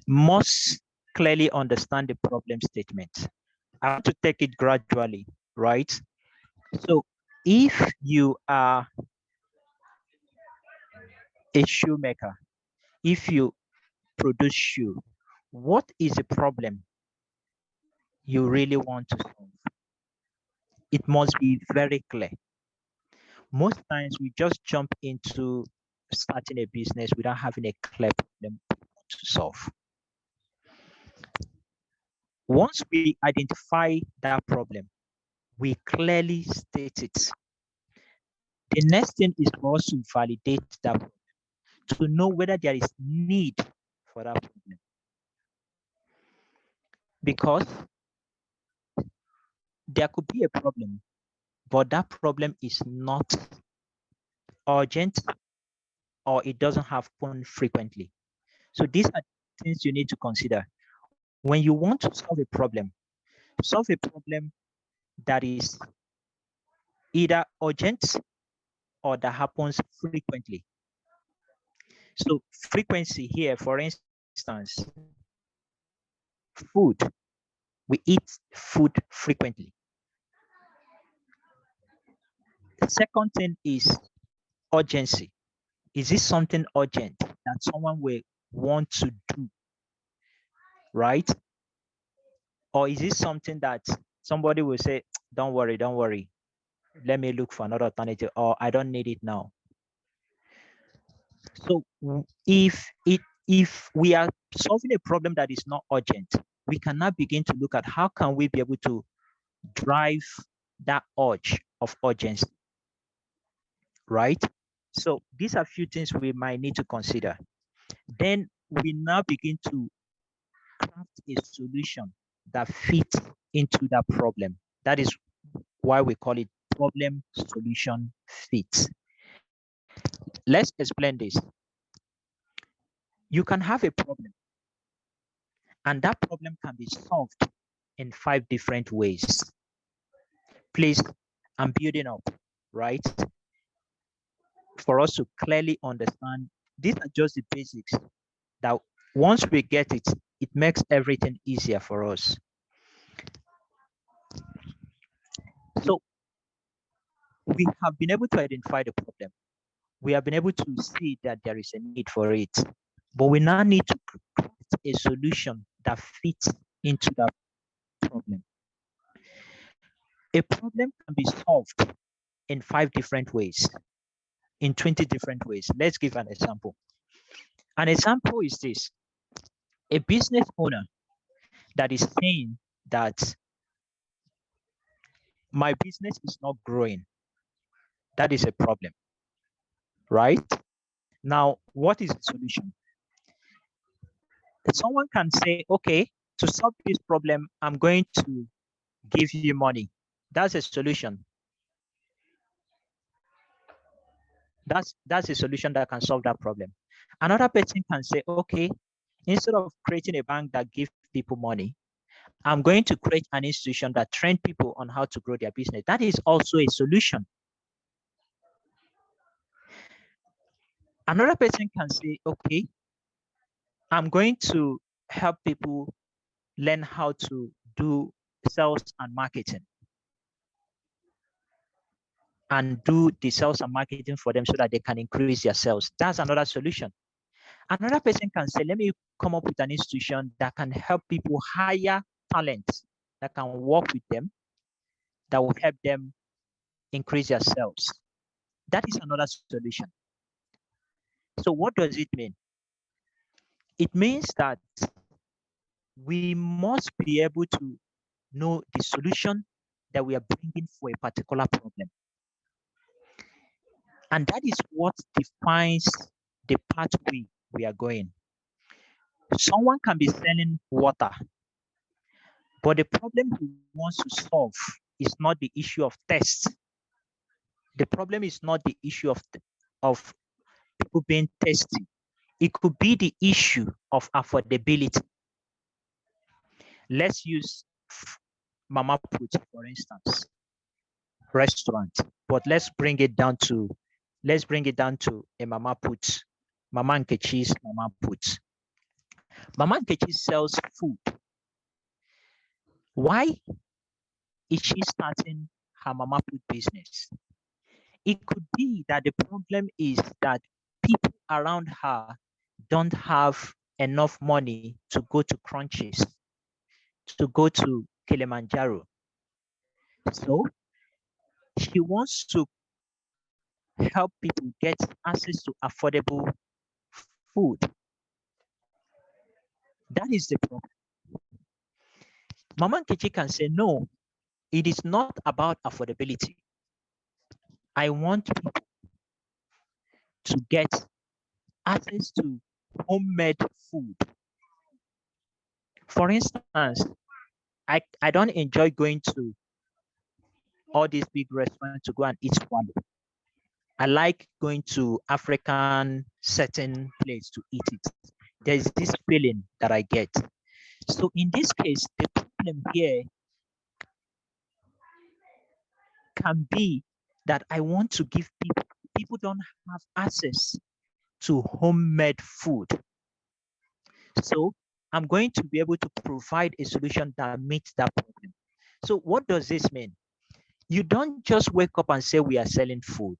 must clearly understand the problem statement. I want to take it gradually, right? So if you are a shoemaker, if you produce shoe, what is the problem you really want to solve? It must be very clear. Most times we just jump into starting a business without having a clear problem to solve. Once we identify that problem, we clearly state it. The next thing is for us to validate that problem, to know whether there is need for that problem. Because there could be a problem, but that problem is not urgent or it doesn't happen frequently. So these are things you need to consider. When you want to solve a problem that is either urgent or that happens frequently. So frequency here, for instance, food. We eat food frequently. The second thing is urgency. Is this something urgent that someone will want to do, right? Or is this something that somebody will say, don't worry, let me look for another alternative, or I don't need it now. So if we are solving a problem that is not urgent, we can now begin to look at how can we be able to drive that urge of urgency, right? So these are a few things we might need to consider. Then we now begin to craft a solution that fits into that problem. That is why we call it problem solution fit. Let's explain this. You can have a problem, and that problem can be solved in 5 different ways. Please, I'm building up, right? For us to clearly understand, these are just the basics that once we get it, it makes everything easier for us. So we have been able to identify the problem. We have been able to see that there is a need for it, but we now need to craft a solution that fits into that problem. A problem can be solved in 5 different ways, in 20 different ways. Let's give an example. An example is this: a business owner that is saying that my business is not growing. That is a problem, right? Now, what is the solution? Someone can say, okay, to solve this problem, I'm going to give you money. That's a solution. That's a solution that can solve that problem. Another person can say, okay, instead of creating a bank that gives people money, I'm going to create an institution that trains people on how to grow their business. That is also a solution. Another person can say, okay, I'm going to help people learn how to do sales and marketing and do the sales and marketing for them so that they can increase their sales. That's another solution. Another person can say, let me come up with an institution that can help people hire talent that can work with them, that will help them increase their sales. That is another solution. So what does it mean? It means that we must be able to know the solution that we are bringing for a particular problem. And that is what defines the pathway we are going. Someone can be selling water, but the problem he wants to solve is not the issue of thirst. The problem is not the issue of people being thirsty. It could be the issue of affordability. Let's use Mama Put, for instance, restaurant, but let's bring it down to a Mama Put, Mama Nkechi's Mama Put. Mama Nkechi sells food. Why is she starting her mama put business? It could be that the problem is that people around her don't have enough money to go to Crunches, to go to Kilimanjaro. So she wants to help people get access to affordable food. That is the problem. Mama Nkechi can say, no, it is not about affordability. I want people to get access to homemade food. For instance, I don't enjoy going to all these big restaurants to go and eat swallow. I like going to African certain place to eat it. There's this feeling that I get. So in this case, the problem here can be that I want to give people don't have access to homemade food. So I'm going to be able to provide a solution that meets that problem. So what does this mean? You don't just wake up and say we are selling food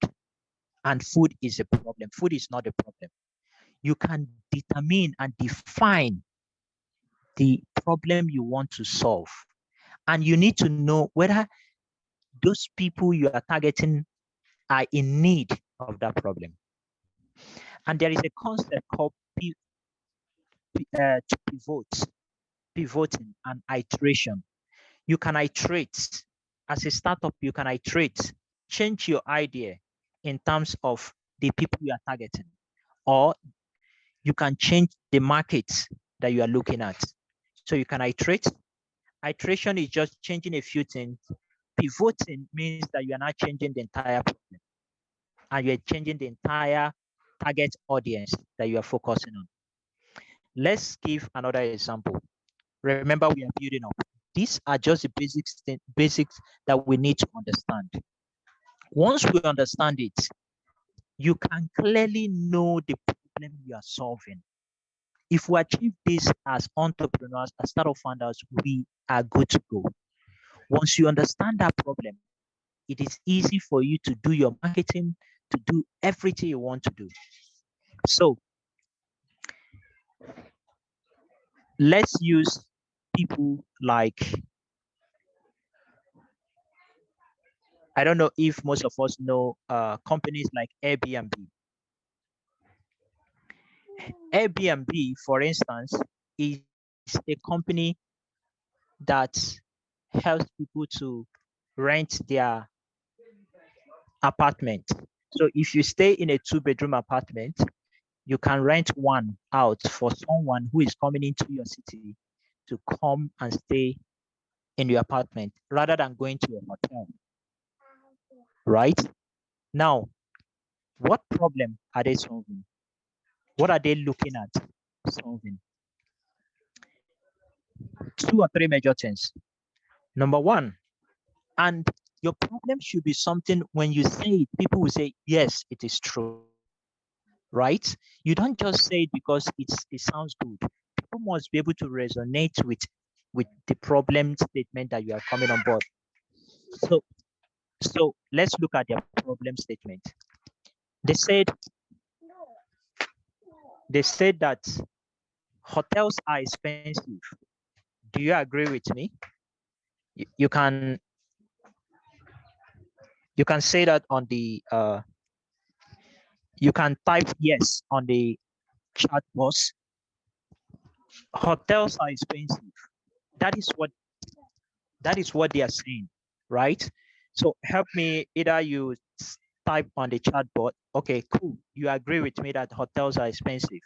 and food is a problem. Food is not a problem. You can determine and define the problem you want to solve. And you need to know whether those people you are targeting are in need of that problem. And there is a concept called pivoting and iteration. You can iterate. As a startup, you can iterate, change your idea in terms of the people you are targeting, or you can change the markets that you are looking at. So you can iterate. Iteration is just changing a few things. Pivoting means that you are not changing the entire problem and you're changing the entire target audience that you are focusing on. Let's give another example. Remember, we are building up. These are just the basics that we need to understand. Once we understand it, you can clearly know the problem you are solving. If we achieve this as entrepreneurs, as startup founders, we are good to go. Once you understand that problem, it is easy for you to do your marketing, to do everything you want to do. So let's use people like, I don't know if most of us know companies like Airbnb. Airbnb, for instance, is a company that helps people to rent their apartment. So if you stay in a 2-bedroom apartment, you can rent one out for someone who is coming into your city to come and stay in your apartment rather than going to a hotel. Right? Now, what problem are they solving? What are they looking at solving? 2 or 3 major things. Number one, and your problem should be something when you say it, people will say, yes, it is true. Right? You don't just say it because it sounds good. People must be able to resonate with the problem statement that you are coming on board. So let's look at their problem statement. They said that hotels are expensive. Do you agree with me? You can say that on the you can type yes on the chat box. Hotels are expensive. That is what they are saying, right? So help me, either you type on the chat box, okay, cool, you agree with me that hotels are expensive.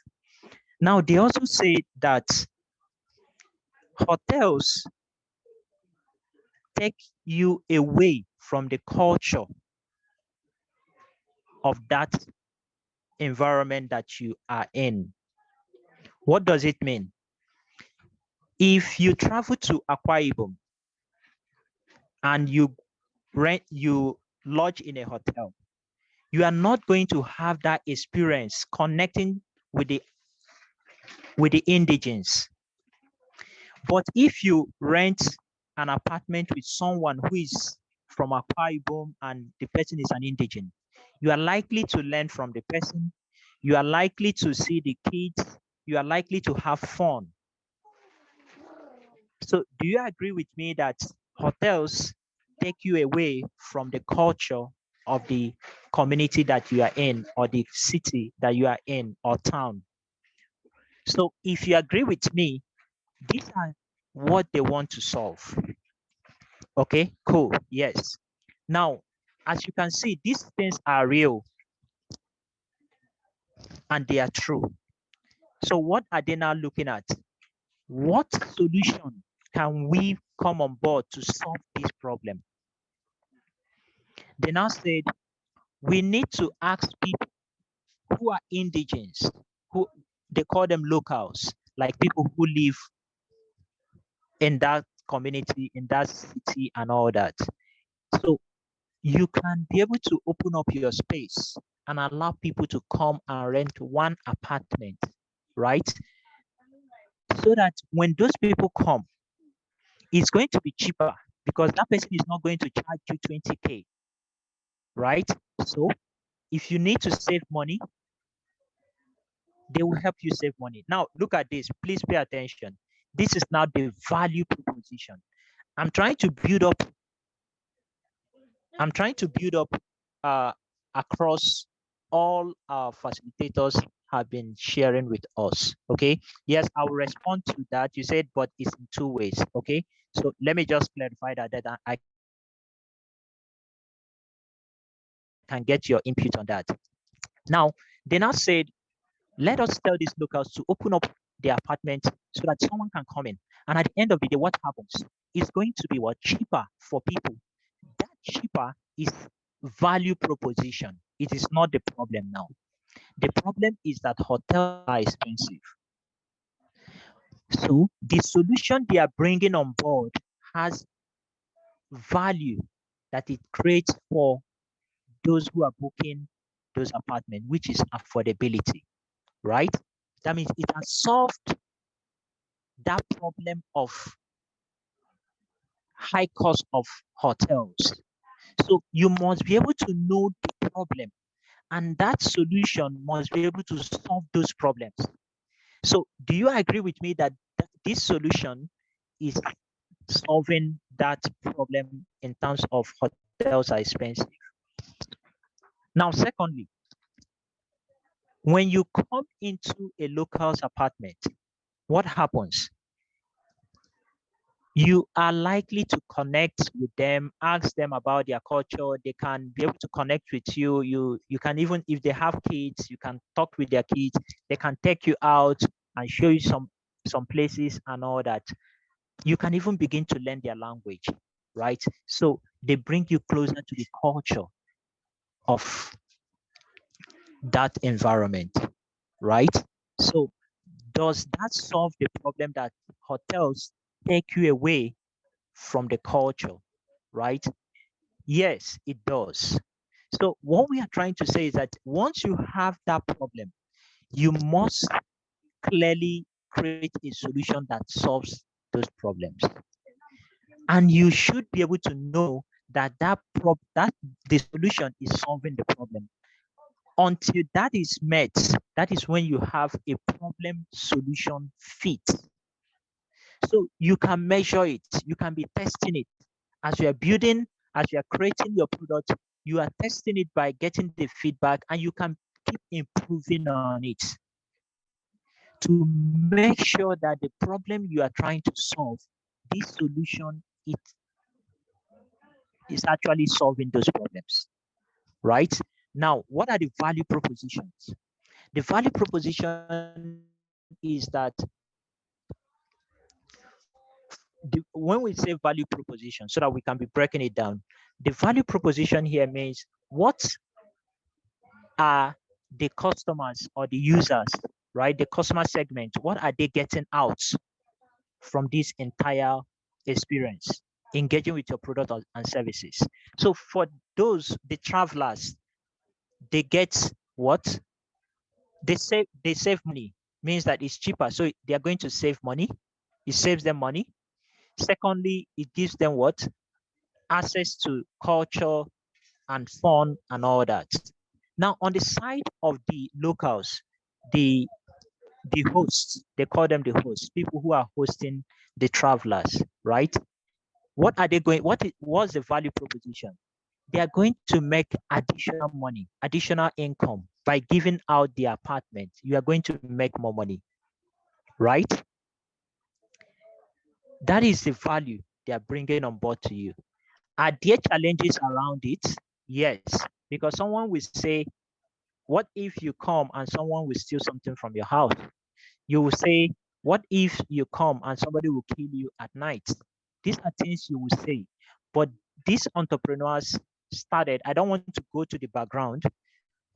Now they also say that hotels take you away from the culture of that environment that you are in. What does it mean? If you travel to Akwa Ibom and you lodge in a hotel, you are not going to have that experience connecting with the with the indigents. But if you rent an apartment with someone who is from Akwa Ibom and the person is an indigent, you are likely to learn from the person, you are likely to see the kids, you are likely to have fun. So do you agree with me that hotels take you away from the culture of the community that you are in, or the city that you are in, or town? So if you agree with me, these are what they want to solve. Okay, cool. Yes. Now, as you can see, these things are real and they are true. So what are they now looking at? What solution can we come on board to solve this problem? They now said, we need to ask people who are indigents, who they call them locals, like people who live in that community, in that city and all that. So you can be able to open up your space and allow people to come and rent one apartment, right? So that when those people come, it's going to be cheaper because that person is not going to charge you 20K, right? So if you need to save money, they will help you save money. Now, look at this. Please pay attention. This is now the value proposition. I'm trying to build up. I'm trying to build up across all our facilitators have been sharing with us. Okay. Yes, I will respond to that. You said, but it's in two ways. Okay. So let me just clarify that I can get your input on that. Now, they now said, let us tell these locals to open up their apartment so that someone can come in. And at the end of the day, what happens? It's going to be what? Cheaper for people. That cheaper is value proposition. It is not the problem now. The problem is that hotels are expensive. So the solution they are bringing on board has value that it creates for those who are booking those apartments, which is affordability, right? That means it has solved that problem of high cost of hotels. So you must be able to know the problem, and that solution must be able to solve those problems. So do you agree with me that this solution is solving that problem in terms of hotels are expensive? Now, secondly, when you come into a local's apartment, what happens? You are likely to connect with them, ask them about their culture. They can be able to connect with you. You can even, if they have kids, you can talk with their kids. They can take you out and show you some places and all that. You can even begin to learn their language, right? So they bring you closer to the culture of that environment, right? So does that solve the problem that hotels take you away from the culture, right? Yes, it does. So what we are trying to say is that once you have that problem, you must clearly create a solution that solves those problems. And you should be able to know that that the solution is solving the problem. Until that is met, that is when you have a problem solution fit. So you can measure it, you can be testing it. As you are building, as you are creating your product, you are testing it by getting the feedback, and you can keep improving on it to make sure that the problem you are trying to solve, this solution, it is actually solving those problems, right? Now, what are the value propositions? The value proposition is that when we say value proposition, so that we can be breaking it down, the value proposition here means what are the customers or the users, right? The customer segment, what are they getting out from this entire experience, engaging with your product and services? So for those, the travelers, they get what? They save money. means that it's cheaper. So they are going to save money. It saves them money. Secondly, it gives them what? Access to culture and fun and all that. Now, on the side of the locals, the hosts, they call them the hosts, people who are hosting the travelers, right? What are they going, what's the value proposition? They are going to make additional money, additional income by giving out the apartment. You are going to make more money, right? That is the value they are bringing on board to you. Are there challenges around it? Yes, because someone will say, what if you come and someone will steal something from your house? You will say, what if you come and somebody will kill you at night? These are things you will say. But these entrepreneurs started, I don't want to go to the background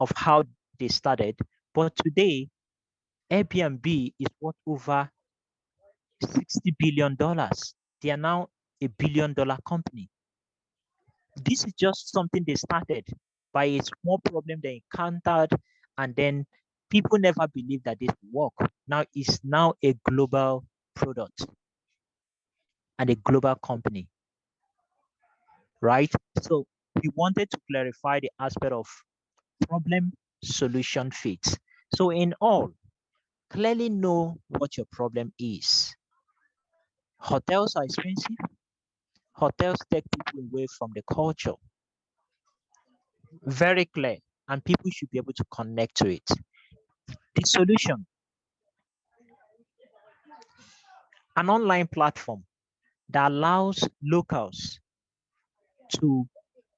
of how they started, but today, Airbnb is worth over $60 billion. They are now a billion-dollar company. This is just something they started by a small problem they encountered, and then people never believed that this would work. Now it's now a global product and a global company, right? So we wanted to clarify the aspect of problem, solution, fit. So in all, clearly know what your problem is. Hotels are expensive. Hotels take people away from the culture. Very clear, and people should be able to connect to it. The solution, an online platform that allows locals to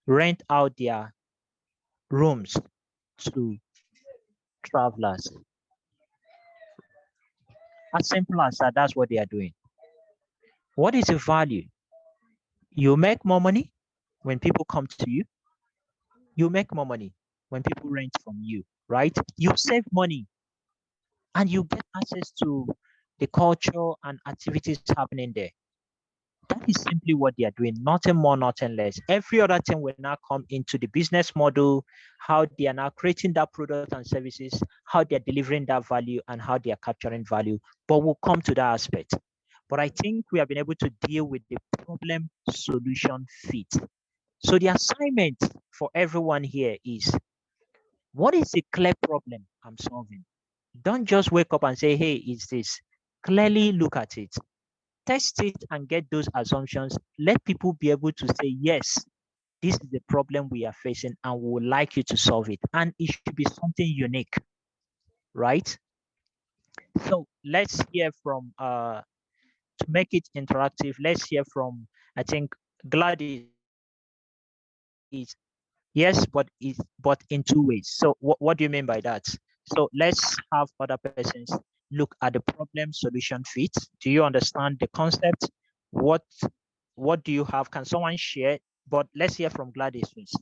rent out their rooms to travelers. As simple as that, that's what they are doing. What is the value? You make more money when people come to you. You make more money when people rent from you, right? You save money and you get access to the culture and activities happening there. That is simply what they are doing, nothing more, nothing less. Every other thing will now come into the business model, how they are now creating that product and services, how they're delivering that value, and how they are capturing value. But we'll come to that aspect. But I think we have been able to deal with the problem solution fit. So the assignment for everyone here is, what is the clear problem I'm solving? Don't just wake up and say, hey, it's this. Clearly look at it, test it, and get those assumptions. Let people be able to say, yes, this is the problem we are facing and we would like you to solve it. And it should be something unique, right? So let's hear from, to make it interactive, let's hear from, I think, Gladys is, yes, but in two ways. So what do you mean by that? So let's have other persons look at the problem solution fit. Do you understand the concept? What do you have? Can someone share? But let's hear from Gladys first.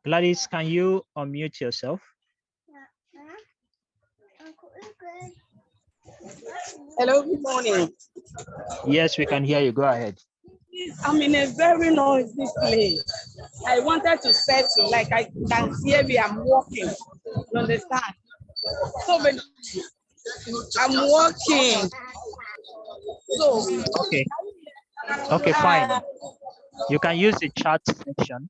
Gladys, can you unmute yourself? Hello, good morning. Yes, we can hear you. Go ahead. I'm in a very noisy place. I wanted to settle, like I can hear me, I'm walking. You understand? So I'm walking. So Okay, fine. You can use the chat section.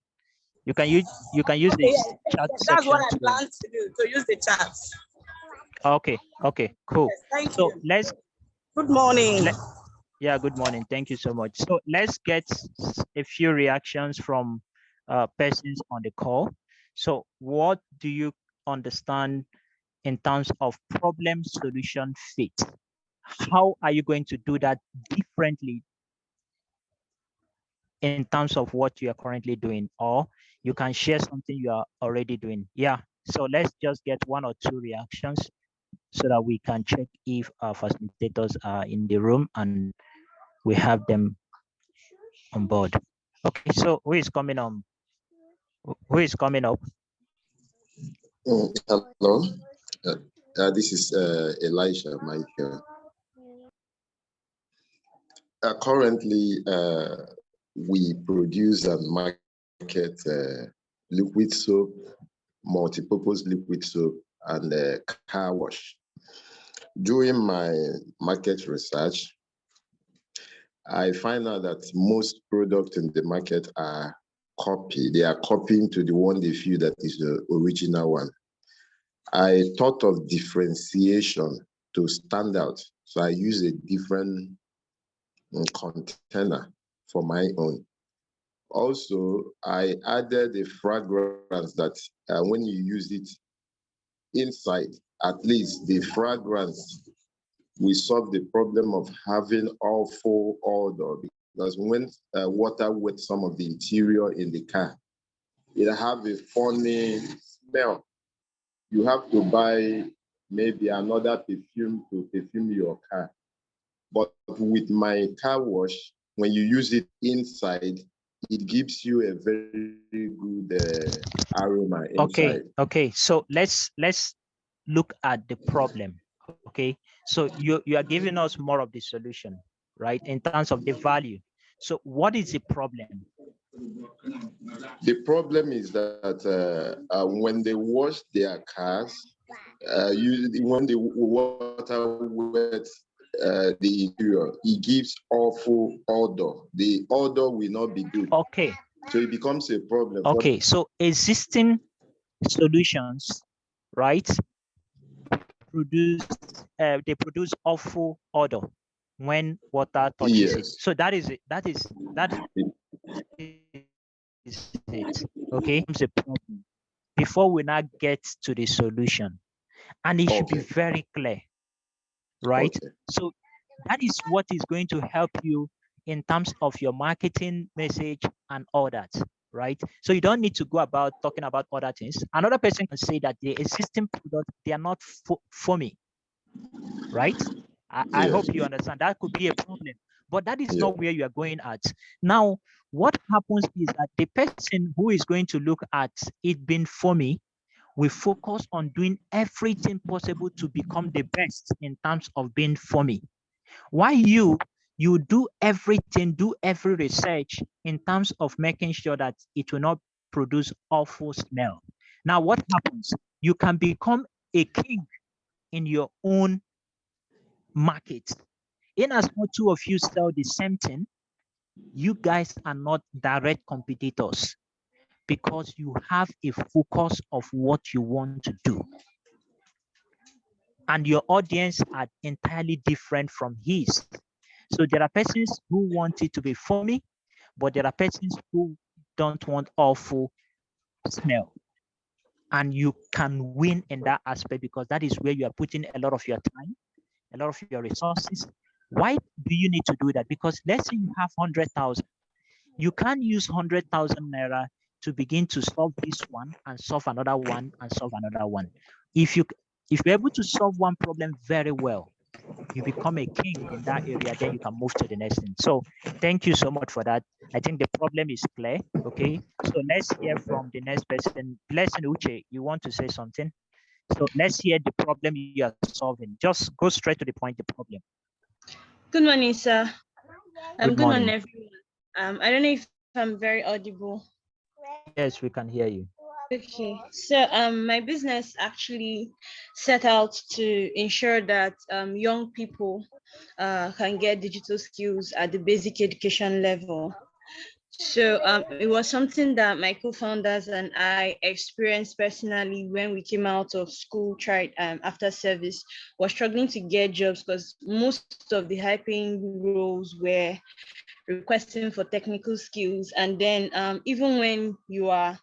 You can use the chat that's section. what I plan to do, to use the chat. Okay, cool. Yes, thank so you. Let's Good morning. Yeah, good morning. Thank you so much. So let's get a few reactions from persons on the call. So what do you understand in terms of problem solution fit? How are you going to do that differently in terms of what you are currently doing? Or you can share something you are already doing. Yeah, so let's just get one or two reactions so that we can check if our facilitators are in the room and we have them on board. Okay, so who is coming on? Who is coming up? Hello, this is Elisha Michael. Currently, we produce and market liquid soap, multi-purpose liquid soap, and car wash. During my market research, I find out that most products in the market are copy. They are copying to the one they feel that is the original one. I thought of differentiation to stand out. So I use a different container for my own. Also, I added a fragrance that when you use it inside, at least the fragrance will solve the problem of having awful odor, because when water wets some of the interior in the car, it have a funny smell. You have to buy maybe another perfume to perfume your car. But with my car wash, when you use it inside, it gives you a very good aroma inside. Okay. So let's look at the problem. Okay. So you are giving us more of the solution, right? In terms of the value. So what is the problem? The problem is that when they wash their cars, usually when the water wets the interior, it gives awful odor. The odor will not be good. Okay. So it becomes a problem. Okay. So existing solutions, right? They produce awful odor when water touches it. So that is it. That is it. Okay. It's a problem before we now get to the solution, and it should be very clear, right? So that is what is going to help you in terms of your marketing message and all that, right? So you don't need to go about talking about other things. Another person can say that the existing product, they are not for me, right? I hope you understand. That could be a problem, but that is not where you are going at. Now, what happens is that the person who is going to look at it being for me will focus on doing everything possible to become the best in terms of being for me. Why you do everything, do every research in terms of making sure that it will not produce awful smell. Now, what happens? You can become a king in your own market. In as much two of you sell the same thing, you guys are not direct competitors because you have a focus of what you want to do. And your audience are entirely different from his. So there are persons who want it to be foamy, but there are persons who don't want awful smell. And you can win in that aspect because that is where you are putting a lot of your time, a lot of your resources. Why do you need to do that? Because let's say you have 100,000. You can't use 100,000 naira to begin to solve this one and solve another one and solve another one. If you're able to solve one problem very well, you become a king in that area, then you can move to the next thing. So thank you so much for that. I think the problem is clear. Okay. So let's hear from the next person. Blessing Uche, you want to say something? So let's hear the problem you are solving. Just go straight to the point, the problem. Good morning, sir. Good morning, everyone. I don't know if I'm very audible. Yes, we can hear you. Okay, so my business actually set out to ensure that young people can get digital skills at the basic education level. So it was something that my co-founders and I experienced personally when we came out of school, tried after service, was struggling to get jobs because most of the high-paying roles were requesting for technical skills. And then even when you are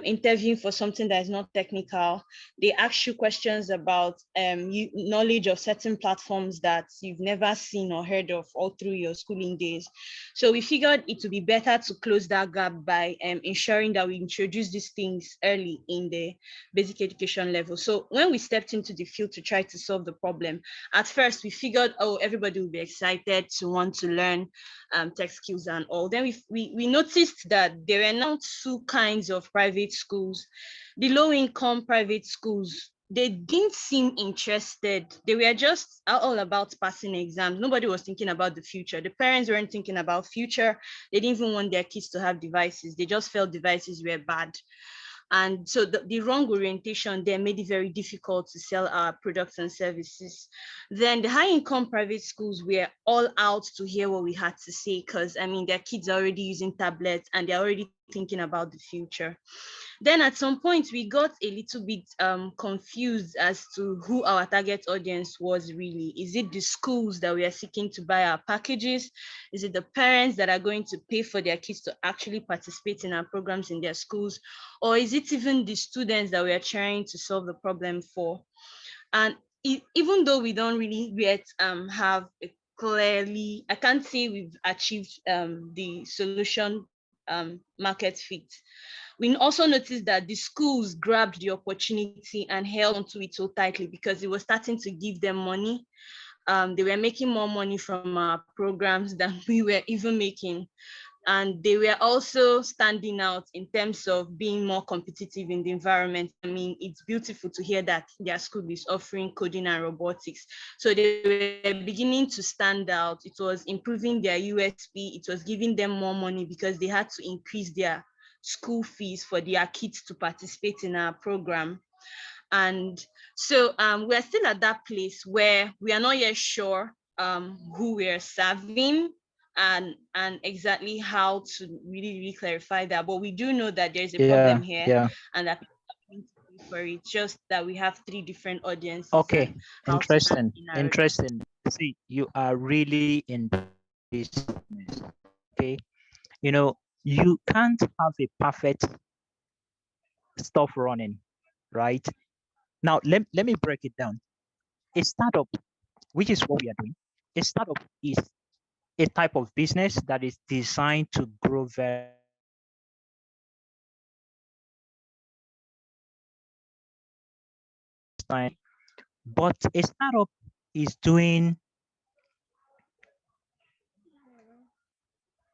interviewing for something that is not technical, they ask you questions about knowledge of certain platforms that you've never seen or heard of all through your schooling days. So we figured it would be better to close that gap by ensuring that we introduce these things early in the basic education level. So when we stepped into the field to try to solve the problem, at first we figured, oh, everybody will be excited to want to learn tech skills and all. Then we noticed that there were now two kinds of private schools. The low-income private schools they didn't seem interested. They were just all about passing exams. Nobody was thinking about the future. The parents weren't thinking about future. They didn't even want their kids to have devices. They just felt devices were bad. And so the wrong orientation there made it very difficult to sell our products and services. Then the high income private schools were all out to hear what we had to say, because I mean, their kids are already using tablets and they're already thinking about the future. Then at some point, we got a little bit confused as to who our target audience was really. Is it the schools that we are seeking to buy our packages? Is it the parents that are going to pay for their kids to actually participate in our programs in their schools? Or is it even the students that we are trying to solve the problem for? And even though we don't really yet have a clearly, I can't say we've achieved the solution market fit. We also noticed that the schools grabbed the opportunity and held onto it so tightly because it was starting to give them money. They were making more money from our programs than we were even making. And they were also standing out in terms of being more competitive in the environment. I mean, it's beautiful to hear that their school is offering coding and robotics. So they were beginning to stand out. It was improving their USP. It was giving them more money because they had to increase their school fees for their kids to participate in our program. And so we're still at that place where we are not yet sure who we're serving and exactly how to really clarify that. But we do know that there's a problem here and that people are going to pay for it, just that we have 3 different audiences. Okay, interesting. See, you are really in business. Okay, you know, you can't have a perfect stuff running, right? Now, let me break it down. A startup, which is what we are doing, a startup is a type of business that is designed to grow very fast. But a startup is doing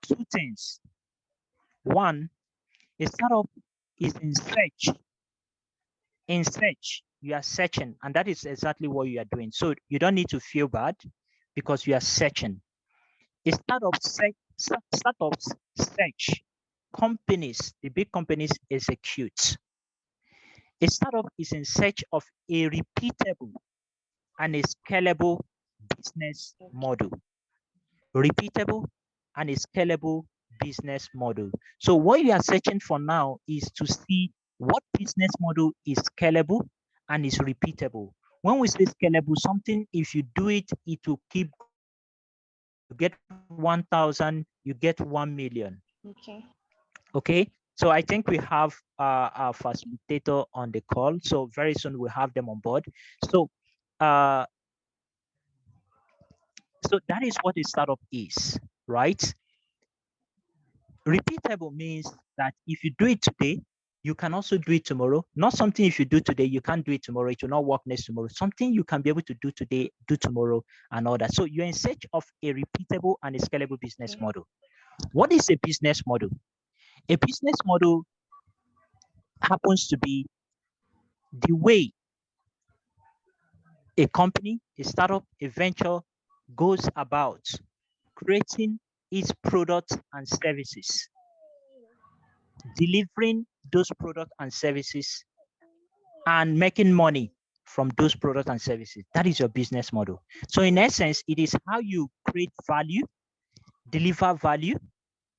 2 things. One, a startup is in search. In search, you are searching, and that is exactly what you are doing. So you don't need to feel bad because you are searching. A startups search, companies, the big companies execute. A startup is in search of a repeatable and a scalable business model. Repeatable and a scalable business model. So what you are searching for now is to see what business model is scalable and is repeatable. When we say scalable, something, if you do it, it will keep, you get 1,000, you get 1 million. Okay. Okay. So I think we have our facilitator on the call. So very soon we'll have them on board. So so that is what a startup is, right? Repeatable means that if you do it today, you can also do it tomorrow. Not something if you do today, you can't do it tomorrow. It will not work next tomorrow. Something you can be able to do today, do tomorrow, and all that. So you're in search of a repeatable and a scalable business model. What is a business model? A business model happens to be the way a company, a startup, a venture goes about creating its products and services, delivering those products and services, and making money from those products and services. That is your business model. So in essence, it is how you create value, deliver value,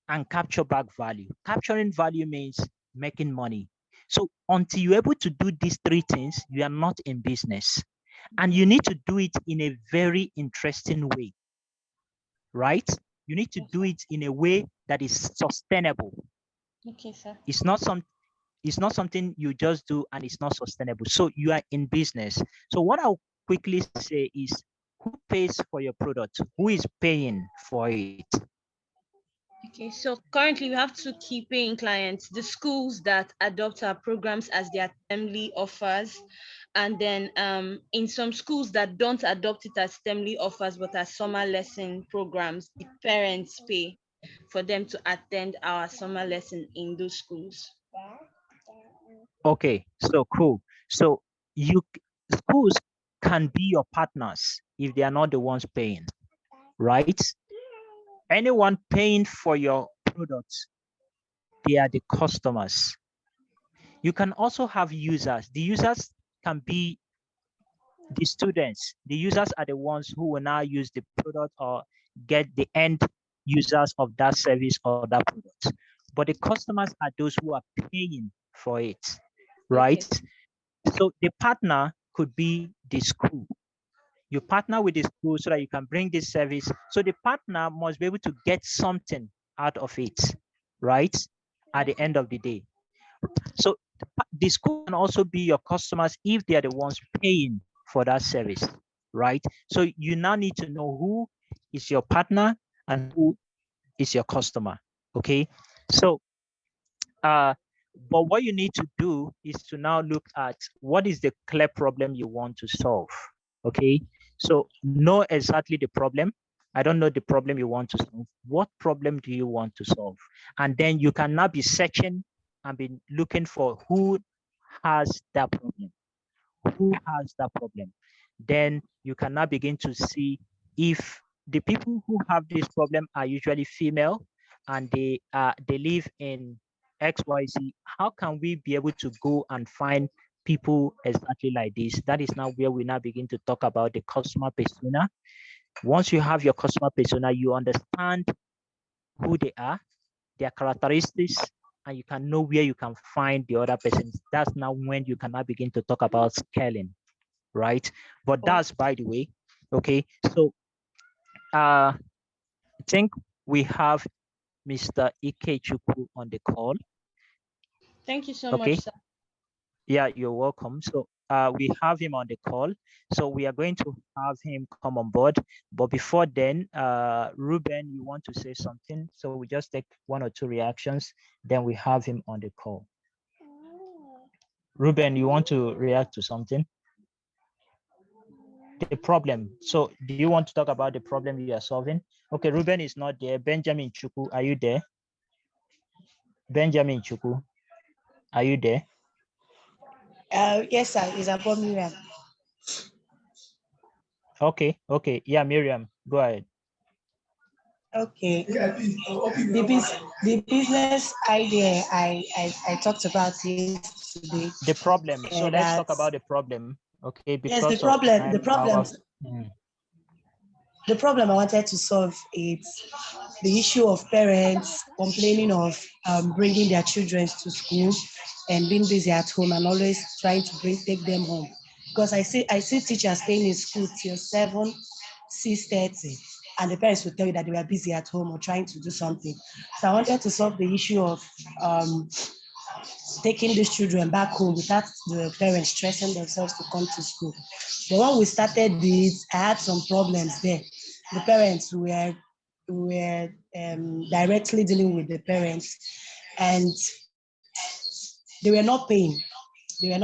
and capture back value. Capturing value means making money. So until you're able to do these 3 things, you are not in business. And you need to do it in a very interesting way, right? You need to do it in a way that is sustainable. Okay, sir. It's not something you just do and it's not sustainable. So you are in business. So what I'll quickly say is, who pays for your product? Who is paying for it? Okay, so currently we have 2 key paying clients: the schools that adopt our programs as their termly offers, and then in some schools that don't adopt it as termly offers but as summer lesson programs, the parents pay for them to attend our summer lesson in those schools. Okay, so cool. So schools can be your partners if they are not the ones paying, right? Anyone paying for your products, they are the customers. You can also have users. The users can be the students. The users are the ones who will now use the product or get the end users of that service or that product. But the customers are those who are paying for it, right? Okay. So the partner could be the school. You partner with the school so that you can bring this service. So the partner must be able to get something out of it, right? At the end of the day. So the school can also be your customers if they are the ones paying for that service, right? So you now need to know who is your partner and who is your customer, okay? So, but what you need to do is to now look at what is the clear problem you want to solve, okay? So know exactly the problem. I don't know the problem you want to solve. What problem do you want to solve? And then you can now be searching and be looking for who has that problem. Who has that problem? Then you can now begin to see if the people who have this problem are usually female and they live in XYZ. How can we be able to go and find people exactly like this? That is now where we now begin to talk about the customer persona. Once you have your customer persona, you understand who they are, their characteristics, and you can know where you can find the other person. That's now when you can now begin to talk about scaling, right? But that's, by the way, okay. So I think we have Mr. Ikechukwu on the call. Thank you so okay. much, sir. Yeah, you're welcome. So we have him on the call. So we are going to have him come on board. But before then, Ruben, you want to say something? So we just take 1 or 2 reactions, then we have him on the call. Ruben, you want to react to something? The problem. So do you want to talk about the problem you are solving? Okay, Ruben is not there. Benjamin Chuku, are you there? Benjamin Chuku, are you there? Yes, sir. It's about Miriam. Okay. Yeah, Miriam, go ahead. Okay. The business idea I talked about it today. The problem. So let's talk about the problem. Okay, because yes, the problem I wanted to solve is the issue of parents complaining of bringing their children to school and being busy at home and always trying to take them home. Because I see teachers staying in school till 7, 6:30, and the parents will tell you that they were busy at home or trying to do something. So I wanted to solve the issue of taking these children back home without the parents stressing themselves to come to school. But when we started this, I had some problems there. The parents were directly dealing with the parents, and they were not paying. They were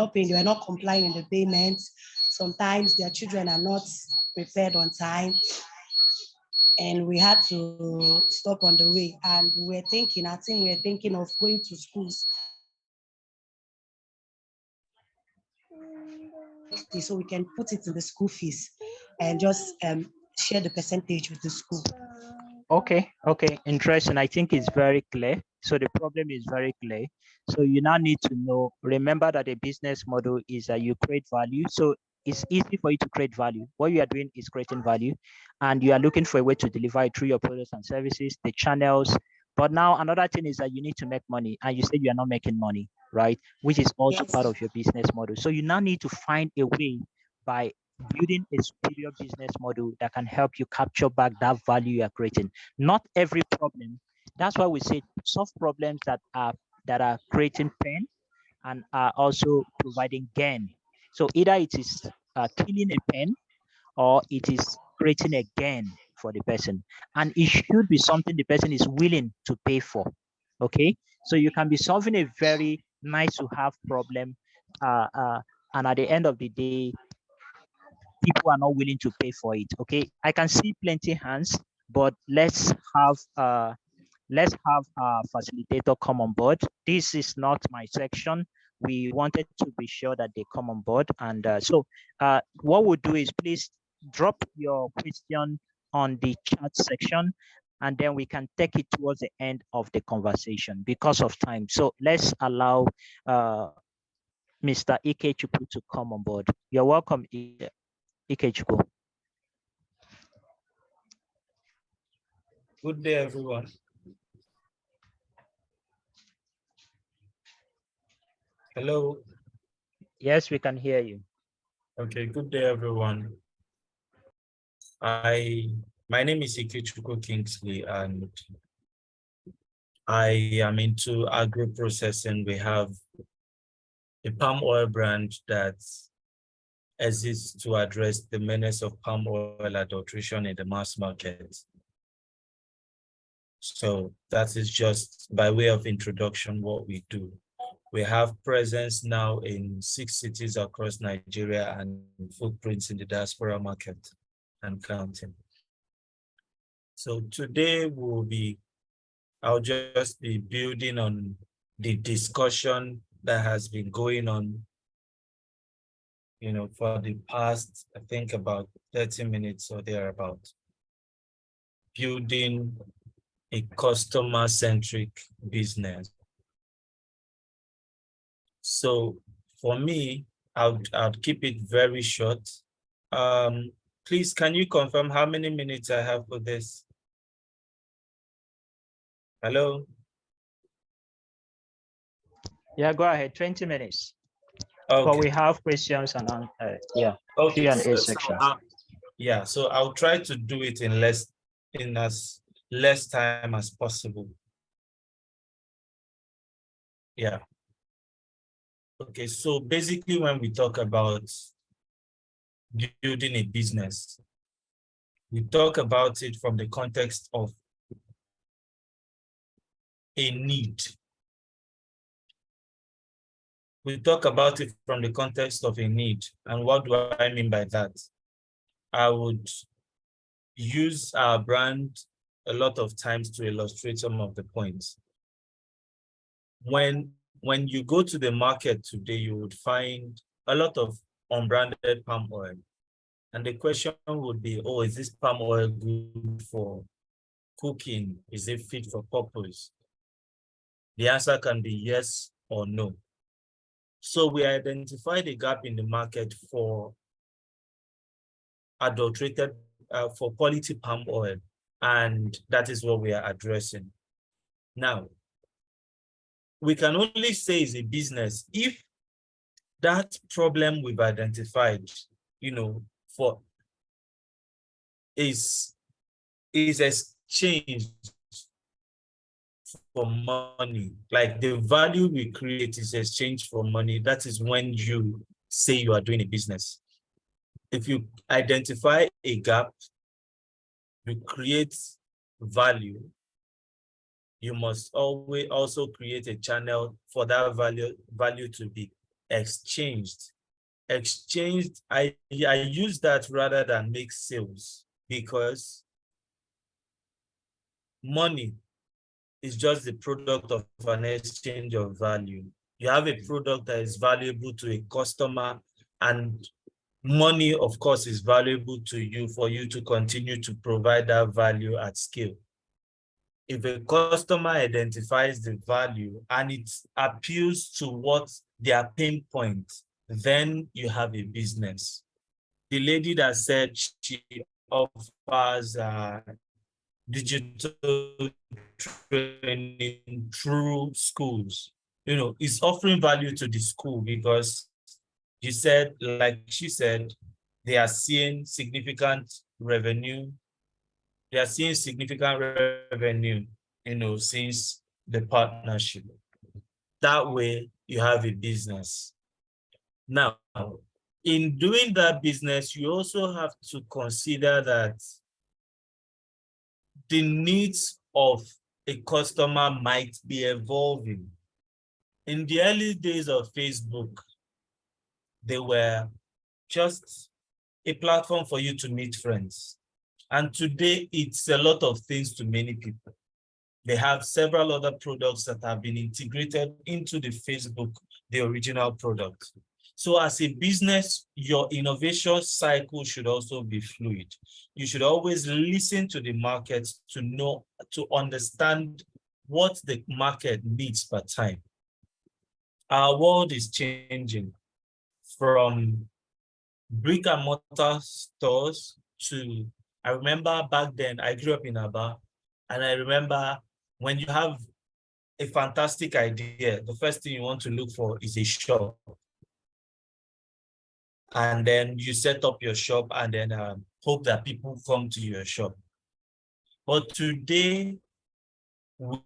not complying with the payments. Sometimes their children are not prepared on time, and we had to stop on the way. And we were thinking of going to schools so we can put it in the school fees and just share the percentage with the school. Okay, interesting. I think it's very clear. So the problem is very clear. So you now need to know, remember that a business model is that you create value. So it's easy for you to create value. What you are doing is creating value, and you are looking for a way to deliver it through your products and services, the channels. But now another thing is that you need to make money, and you said you are not making money, right? Which is also part of your business model. So you now need to find a way by building a superior business model that can help you capture back that value you are creating. Not every problem. That's why we say solve problems that are creating pain and are also providing gain. So either it is killing a pain or it is creating a gain for the person, and it should be something the person is willing to pay for. Okay, so you can be solving a very nice to have problem, and at the end of the day, people are not willing to pay for it. Okay, I can see plenty hands, but let's have a facilitator come on board. This is not my section. we wanted to be sure that they come on board. And so what we'll do is please drop your question on the chat section, and then we can take it towards the end of the conversation because of time. So let's allow Mr. Ikechukwu to come on board. You're welcome, Ikechukwu. Good day, everyone. Hello. Yes, we can hear you. Okay, good day, everyone. My name is Ikechukwu Kingsley, and I am into agro processing. We have a palm oil brand that exists to address the menace of palm oil adulteration in the mass market. So that is just by way of introduction what we do. We have presence now in 6 cities across Nigeria and footprints in the diaspora market and counting. So today I'll just be building on the discussion that has been going on, for the past, I think about 30 minutes or thereabout. Building a customer-centric business. So for me, I'll keep it very short. Please, can you confirm how many minutes I have for this? Hello? Yeah, go ahead, 20 minutes. Okay. But we have questions and Okay. Q&A section. So I'll try to do it in as less time as possible. Yeah. Okay, so basically when we talk about building a business, we talk about it from the context of a need. We talk about it from the context of a need. And what do I mean by that? I would use our brand a lot of times to illustrate some of the points. When you go to the market today, you would find a lot of unbranded palm oil. And the question would be, oh, is this palm oil good for cooking? Is it fit for purpose? The answer can be yes or no. So we identified a gap in the market for for quality palm oil, and that is what we are addressing. Now, we can only say it's a business if that problem we've identified, is exchanged for money. Like the value we create is exchanged for money. That is when you say you are doing a business. If you identify a gap, you create value, you must always also create a channel for that value to be exchanged. I use that rather than make sales, because money is just the product of an exchange of value. You have a product that is valuable to a customer, and money, of course, is valuable to you for you to continue to provide that value at scale. If a customer identifies the value and it appeals to what their pain point, then you have a business. The lady that said she offers digital training through schools, is offering value to the school because she said, they are seeing significant revenue. They are seeing significant revenue, since the partnership. That way, you have a business. Now, in doing that business, you also have to consider that the needs of a customer might be evolving. In the early days of Facebook, they were just a platform for you to meet friends. And today, it's a lot of things to many people. They have several other products that have been integrated into the Facebook, the original product. So as a business, your innovation cycle should also be fluid. You should always listen to the market to know, to understand what the market needs per time. Our world is changing from brick and mortar stores to, I remember back then, I grew up in Aba, and I remember when you have a fantastic idea, the first thing you want to look for is a shop. And then you set up your shop and then hope that people come to your shop. But today,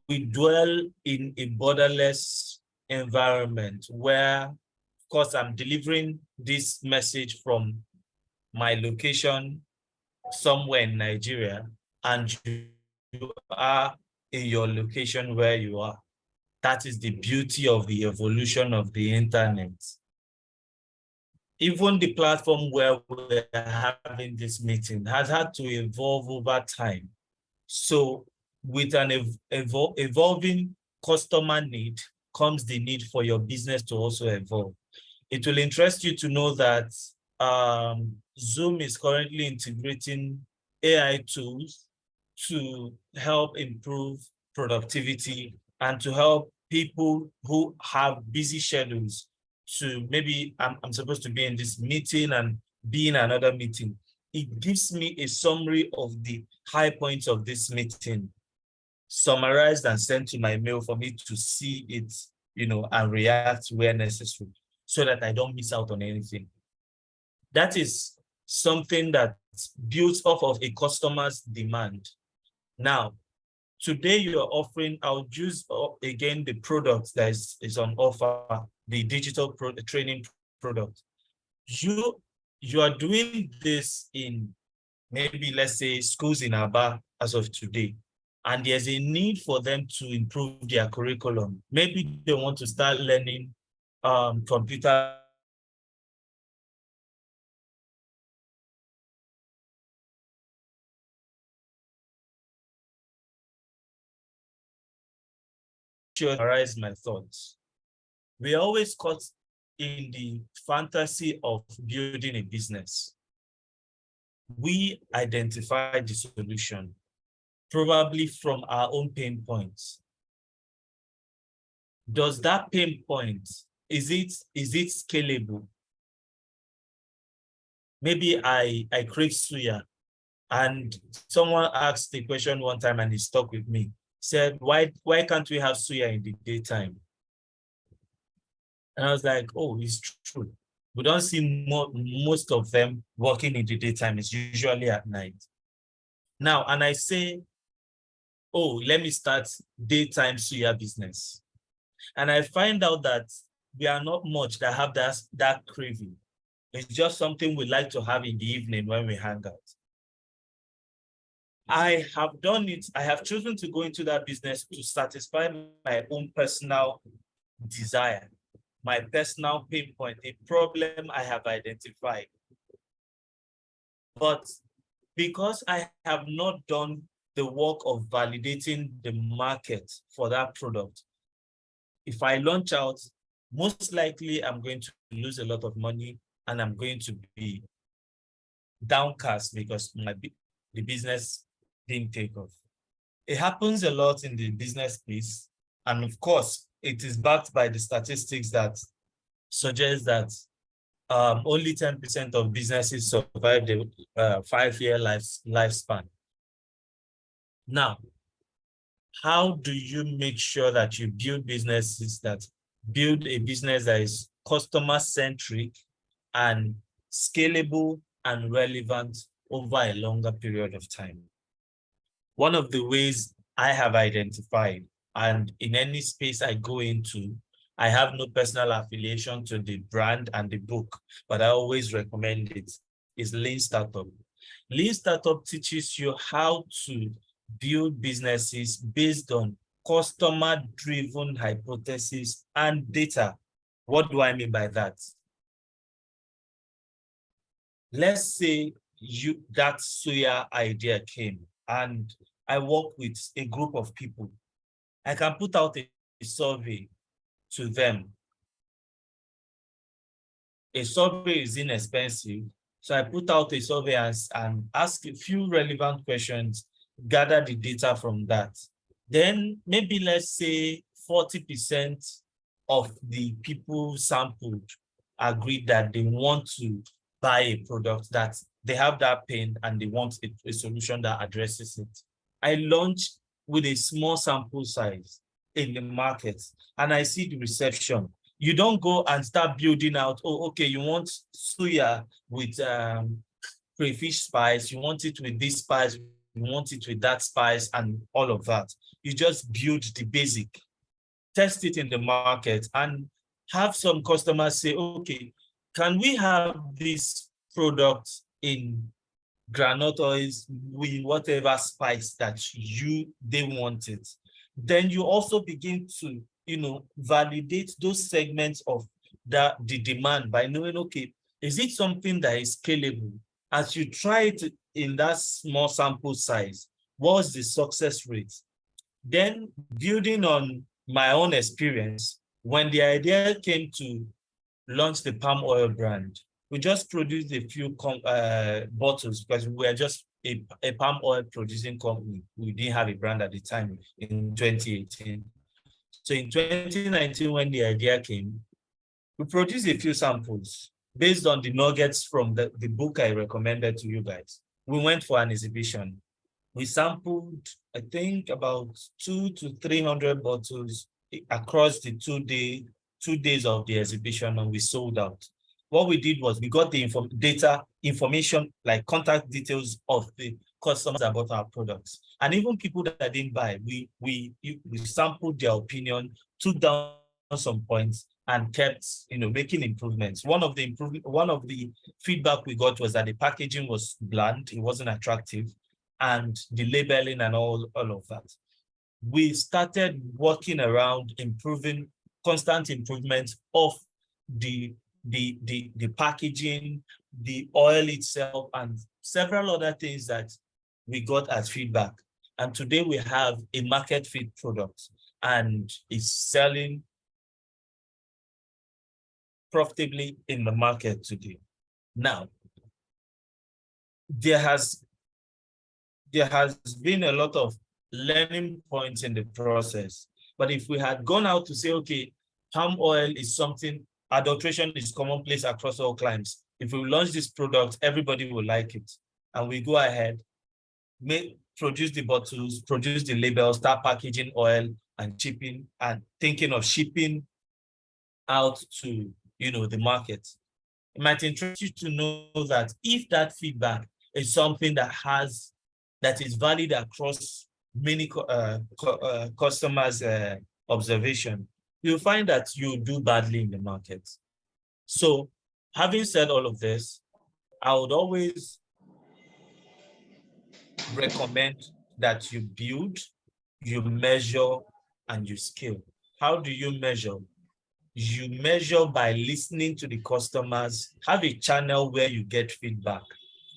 we dwell in a borderless environment where, of course, I'm delivering this message from my location somewhere in Nigeria, and you are in your location where you are. That is the beauty of the evolution of the internet. Even the platform where we're having this meeting has had to evolve over time. So with an evolving customer need comes the need for your business to also evolve. It will interest you to know that Zoom is currently integrating AI tools to help improve productivity and to help people who have busy schedules to maybe I'm supposed to be in this meeting and be in another meeting. It gives me a summary of the high points of this meeting, summarized and sent to my mail for me to see it, and react where necessary so that I don't miss out on anything. That is something that builds off of a customer's demand. Now, today you are offering, I'll use again the product that is on offer, the digital training product. You are doing this in maybe, let's say, schools in Aba as of today, and there's a need for them to improve their curriculum. Maybe they want to start learning computer summarize my thoughts. We always caught in the fantasy of building a business. We identify the solution, probably from our own pain points. Does that pain point, is it scalable? Maybe I crave suya, and someone asked the question one time and it stuck with me. Said, why can't we have suya in the daytime? And I was like, oh, it's true. We don't see most of them working in the daytime. It's usually at night. Now, and I say, oh, let me start daytime suya business. And I find out that we are not much that have that craving. It's just something we like to have in the evening when we hang out. I have done it. I have chosen to go into that business to satisfy my own personal desire, my personal pain point, a problem I have identified. But because I have not done the work of validating the market for that product, if I launch out, most likely I'm going to lose a lot of money and I'm going to be downcast because the business didn't take off. It happens a lot in the business space. And of course, it is backed by the statistics that suggest that only 10% of businesses survive the 5-year lifespan. Now, how do you make sure that you build businesses that build a business that is customer-centric and scalable and relevant over a longer period of time? One of the ways I have identified, and in any space I go into, I have no personal affiliation to the brand and the book, but I always recommend it, is Lean Startup. Lean Startup teaches you how to build businesses based on customer-driven hypotheses and data. What do I mean by that? Let's say that suya idea came and I work with a group of people I can put out a survey to them. A survey is inexpensive. So I put out a survey and ask a few relevant questions, gather the data from that. Then maybe let's say 40% of the people sampled agreed that they want to buy a product, that they have that pain and they want a solution that addresses it. I launch with a small sample size in the market and I see the reception. You don't go and start building out, oh, okay, you want suya with crayfish spice, you want it with this spice, you want it with that spice and all of that. You just build the basic, test it in the market and have some customers say, okay, can we have this product in groundnut oils with whatever spice that they want it? Then you also begin to, validate those segments of the demand by knowing, okay, is it something that is scalable? As you try it in that small sample size, what's the success rate? Then building on my own experience, when the idea came to launch the palm oil brand, we just produced a few bottles because we were just a palm oil producing company. We didn't have a brand at the time in 2018. So in 2019, when the idea came, we produced a few samples based on the nuggets from the book I recommended to you guys. We went for an exhibition. We sampled, I think, about 200 to 300 bottles across the 2 days of the exhibition, and we sold out. What we did was we got the information, like contact details of the customers that bought our products. And even people that didn't buy, we sampled their opinion, took down some points, and kept making improvements. One of the feedback we got was that the packaging was bland, it wasn't attractive, and the labeling and all of that. We started working around constant improvement of the packaging, the oil itself, and several other things that we got as feedback. And today we have a market fit product and it's selling profitably in the market today. Now, there has been a lot of learning points in the process. But if we had gone out to say, okay, palm oil is something, adulteration is commonplace across all climes. If we launch this product, everybody will like it. And we go ahead, produce the bottles, produce the labels, start packaging oil and shipping, and thinking of shipping out to the market. It might interest you to know that if that feedback is something that is valid across many customers' observation, you'll find that you do badly in the market. So having said all of this, I would always recommend that you build, you measure, and you scale. How do you measure? You measure by listening to the customers, have a channel where you get feedback.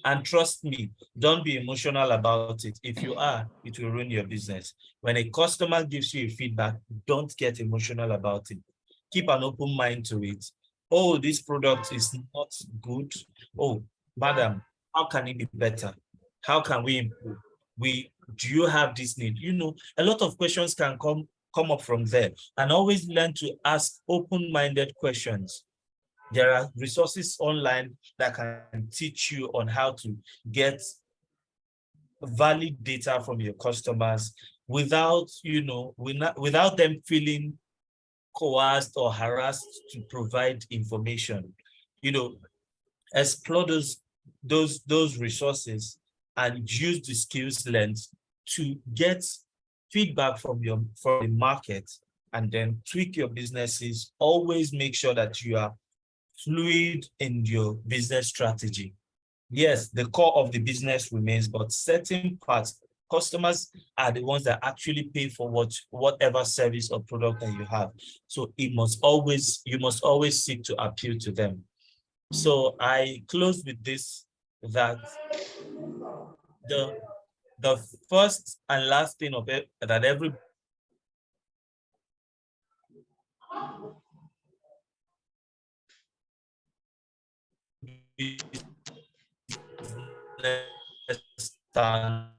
And trust me, don't be emotional about it. If you are, it will ruin your business. When a customer gives you a feedback, don't get emotional about it. Keep an open mind to it. Oh, this product is not good. Oh, madam, how can it be better? How can we improve? Do you have this need? A lot of questions can come up from there, and always learn to ask open-minded questions. There are resources online that can teach you on how to get valid data from your customers without them feeling coerced or harassed to provide information. Explore those resources and use the skills learned to get feedback from the market, and then tweak your businesses. Always make sure that you are fluid in your business strategy. Yes, the core of the business remains, but certain parts, customers are the ones that actually pay for whatever service or product that you have. So you must always seek to appeal to them. So I close with this, that the first and last thing of it that every Stands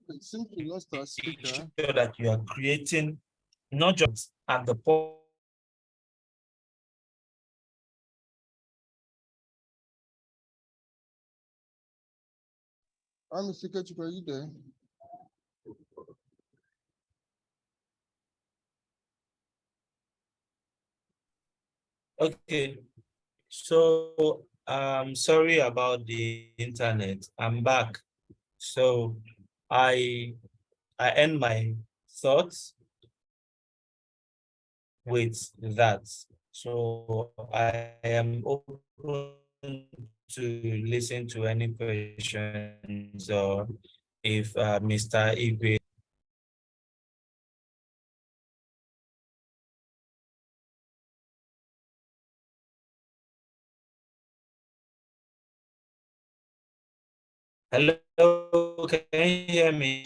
It seems we lost our speaker. sure that you are creating not just at the point. I'm Mr. Ketchup, are you there? Okay, so sorry about the internet. I'm back. So I end my thoughts with that. So I am open to listen to any questions or if Mr. Igwe. Hello, can you hear me?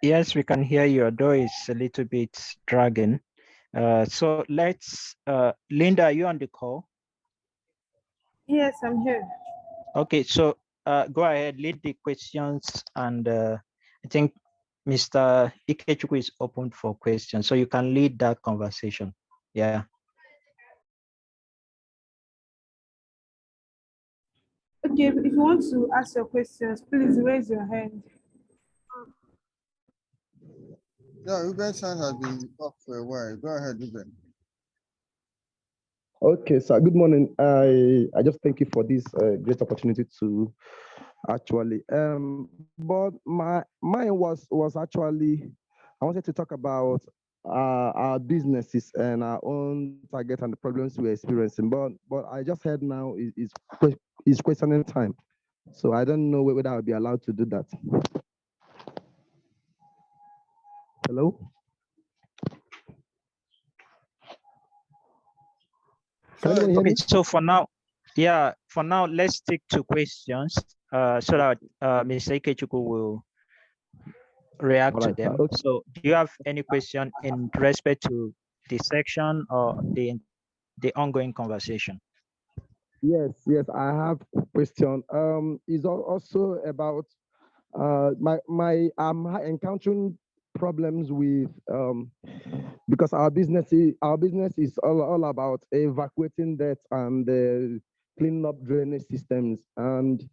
Yes, we can hear you. Your door is a little bit dragging. So let's, Linda, are you on the call? Yes, I'm here. Okay, so go ahead, lead the questions, and I think Mr. Ikechukwu is open for questions, so you can lead that conversation. Yeah. Okay, if you want to ask your questions, please raise your hand. Yeah, Ruben's hand has been up for a while. Go ahead, Ruben. Okay, sir. Good morning. I just thank you for this great opportunity to actually. But mine was actually I wanted to talk about our businesses and our own target and the problems we're experiencing. But I just heard now is questioning time, so I don't know whether I'll be allowed to do that. Hello. Can anyone hear Okay, me? so for now, let's stick to questions so that Mr. Ikechukwu will react to Alright, sir. them. Okay. So do you have any question in respect to the section or the ongoing conversation? Yes, I have a question. Is also about I'm encountering problems with because our business is all about evacuating that and cleaning up drainage systems, and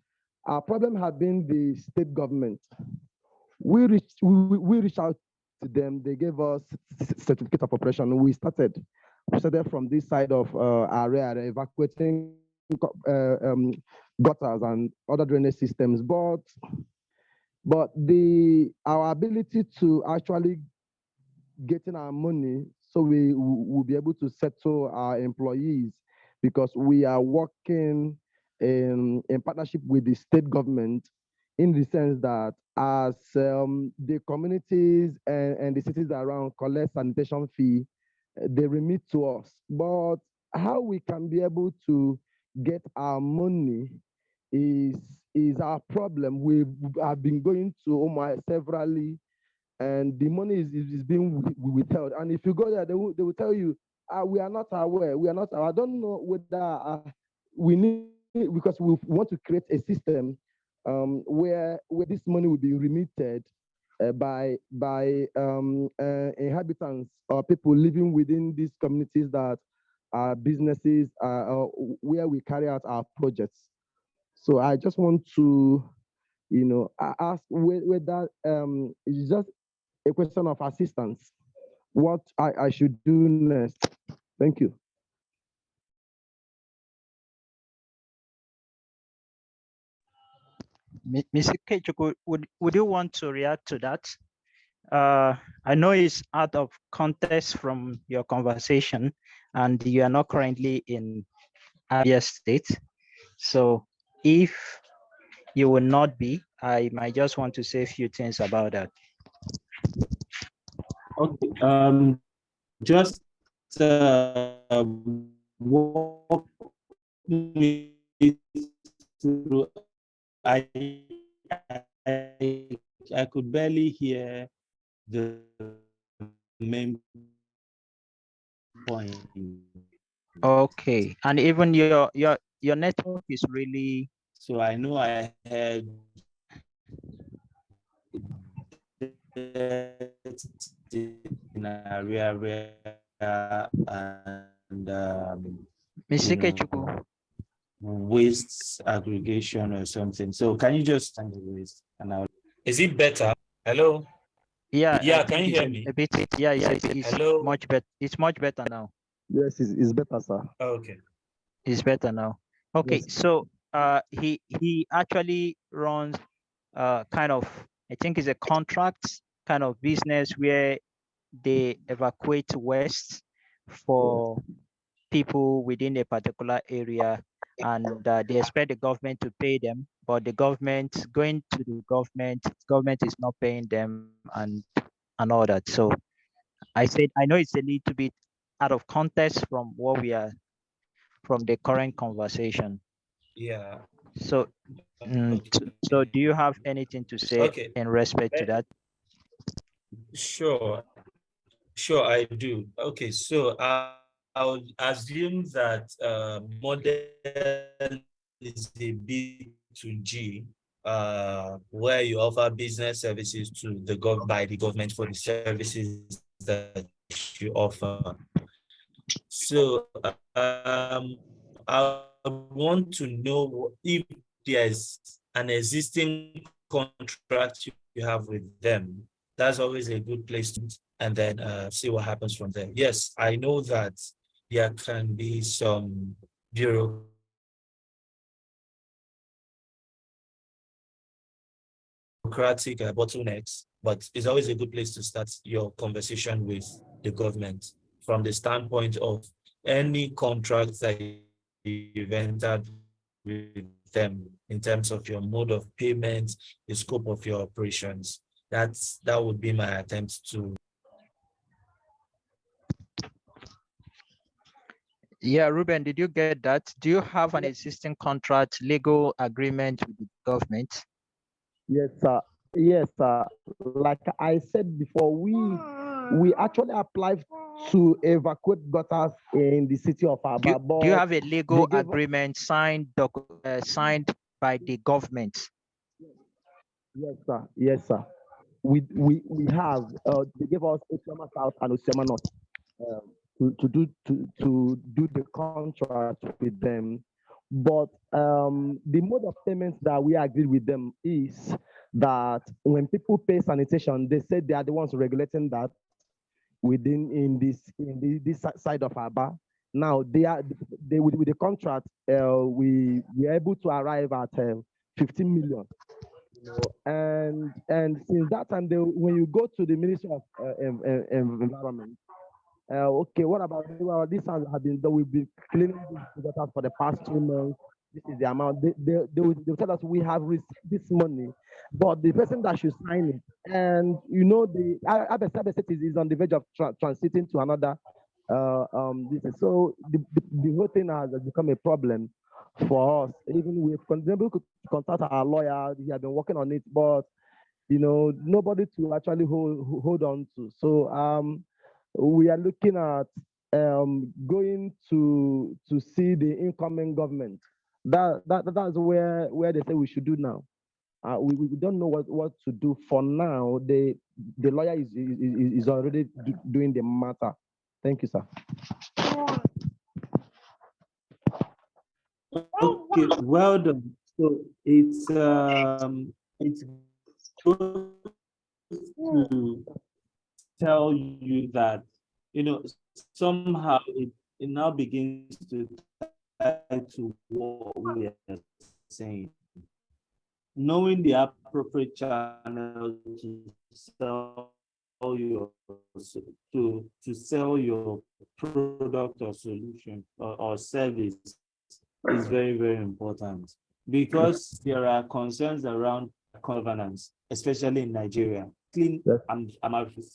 our problem had been the state government. We reached out to them. They gave us certificate of operation. We started from this side of our area, evacuating gutters and other drainage systems, but our ability to actually getting our money so we will be able to settle our employees, because we are working in partnership with the state government, in the sense that as the communities and the cities around collect sanitation fee, they remit to us. But how we can be able to get our money is our problem. We have been going to Omar severally, and the money is being withheld. And if you go there, they will tell you, we are not aware. We are not. I don't know whether we need, because we want to create a system where this money will be remitted by inhabitants or people living within these communities that are businesses where we carry out our projects. So I just want to, ask whether it's just a question of assistance, what I should do next. Thank you. Mr. Kechukwu, would you want to react to that? I know it's out of context from your conversation, and you are not currently in Abia State. So if you will not be, I might just want to say a few things about that. Okay. Just walk me through. I I could barely hear the main point. Okay, and even your network is really. So I know I had in area and Mr. Kechukwu, waste aggregation or something. So can you just stand the waste and I'll... Is it better? Hello? yeah, Yeah, can you hear me? A bit, yeah, it's Hello? much better. It's much better now. Yes, it's better, sir. Okay. It's better now. Okay, Yes. so he actually runs kind of, I think it's a contract kind of business where they evacuate waste for people within a particular area, and they expect the government to pay them, but the government going to the government is not paying them and all that. So I said I know it's a little bit out of context from what we are from the current conversation. Yeah. So so do you have anything to say in respect to that? Sure, I do. Okay, so I'll assume that model is a B2G, where you offer business services to the by the government for the services that you offer. So I want to know if there's an existing contract you have with them. That's always a good place to, and then see what happens from there. Yes, I know that there can be some bureaucratic bottlenecks, but it's always a good place to start your conversation with the government from the standpoint of any contract that you've entered with them in terms of your mode of payment, the scope of your operations. That would be my attempt to. Yeah, Ruben, did you get that? Do you have an existing contract, legal agreement with the government? Yes, sir. Yes, sir. Like I said before, we actually applied to evacuate gutters in the city of Aba. Do you have a legal agreement signed by the government? Yes, sir. Yes, sir. We have. They gave us Osioma South and Osioma North to do the contract with them. But the mode of payments that we agreed with them is that when people pay sanitation, they said they are the ones regulating that within this side of Aba. Now they with the contract, we were able to arrive at 15 million. And since that time, when you go to the Ministry of Environment, okay, what about this has been done? We've been cleaning this gutter for the past 2 months. This is the amount. They will tell us we have received this money, but the person that should sign it, and you know, the Abia State is on the verge of transiting to another. So the whole thing has become a problem for us. Even we've been able to contact our lawyer. He has been working on it, but you know, nobody to actually hold on to. So we are looking at going to see the incoming government. That's where they say we should do now. We don't know what to do for now. The lawyer is already doing the matter. Thank you, sir. Okay, well done. So it's goes to tell you that, somehow it now begins to tie to what we are saying. Knowing the appropriate channel to sell your to sell your product or solution or service is very, very important, because there are concerns around governance, especially in Nigeria. Yes. I'm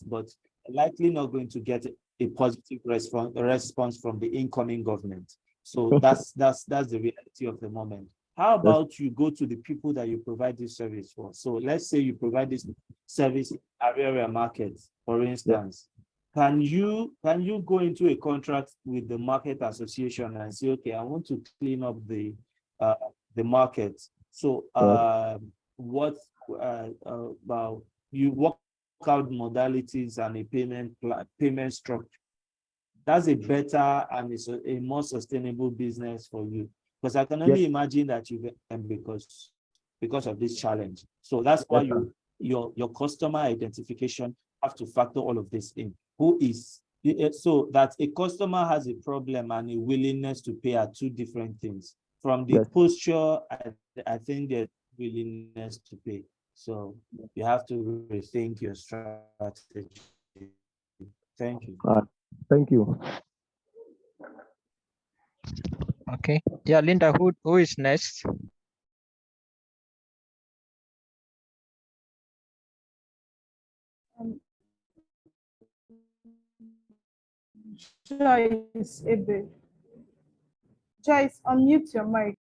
but likely not going to get a positive response from the incoming government. So that's the reality of the moment. How about you go to the people that you provide this service for? So let's say you provide this service in area market, for instance. Can you go into a contract with the market association and say, okay, I want to clean up the market. So what about you work out modalities and a payment structure? That's a better and it's a more sustainable business for you. Because I can only imagine that you get because of this challenge. So that's why your customer identification have to factor all of this in. Who is so that a customer has a problem and a willingness to pay are two different things. From the posture, I think that willingness to pay. So you have to rethink your strategy. Thank you. Thank you. Okay. Yeah, Linda, who is next? Joyce Ebe. Joyce, unmute your mic.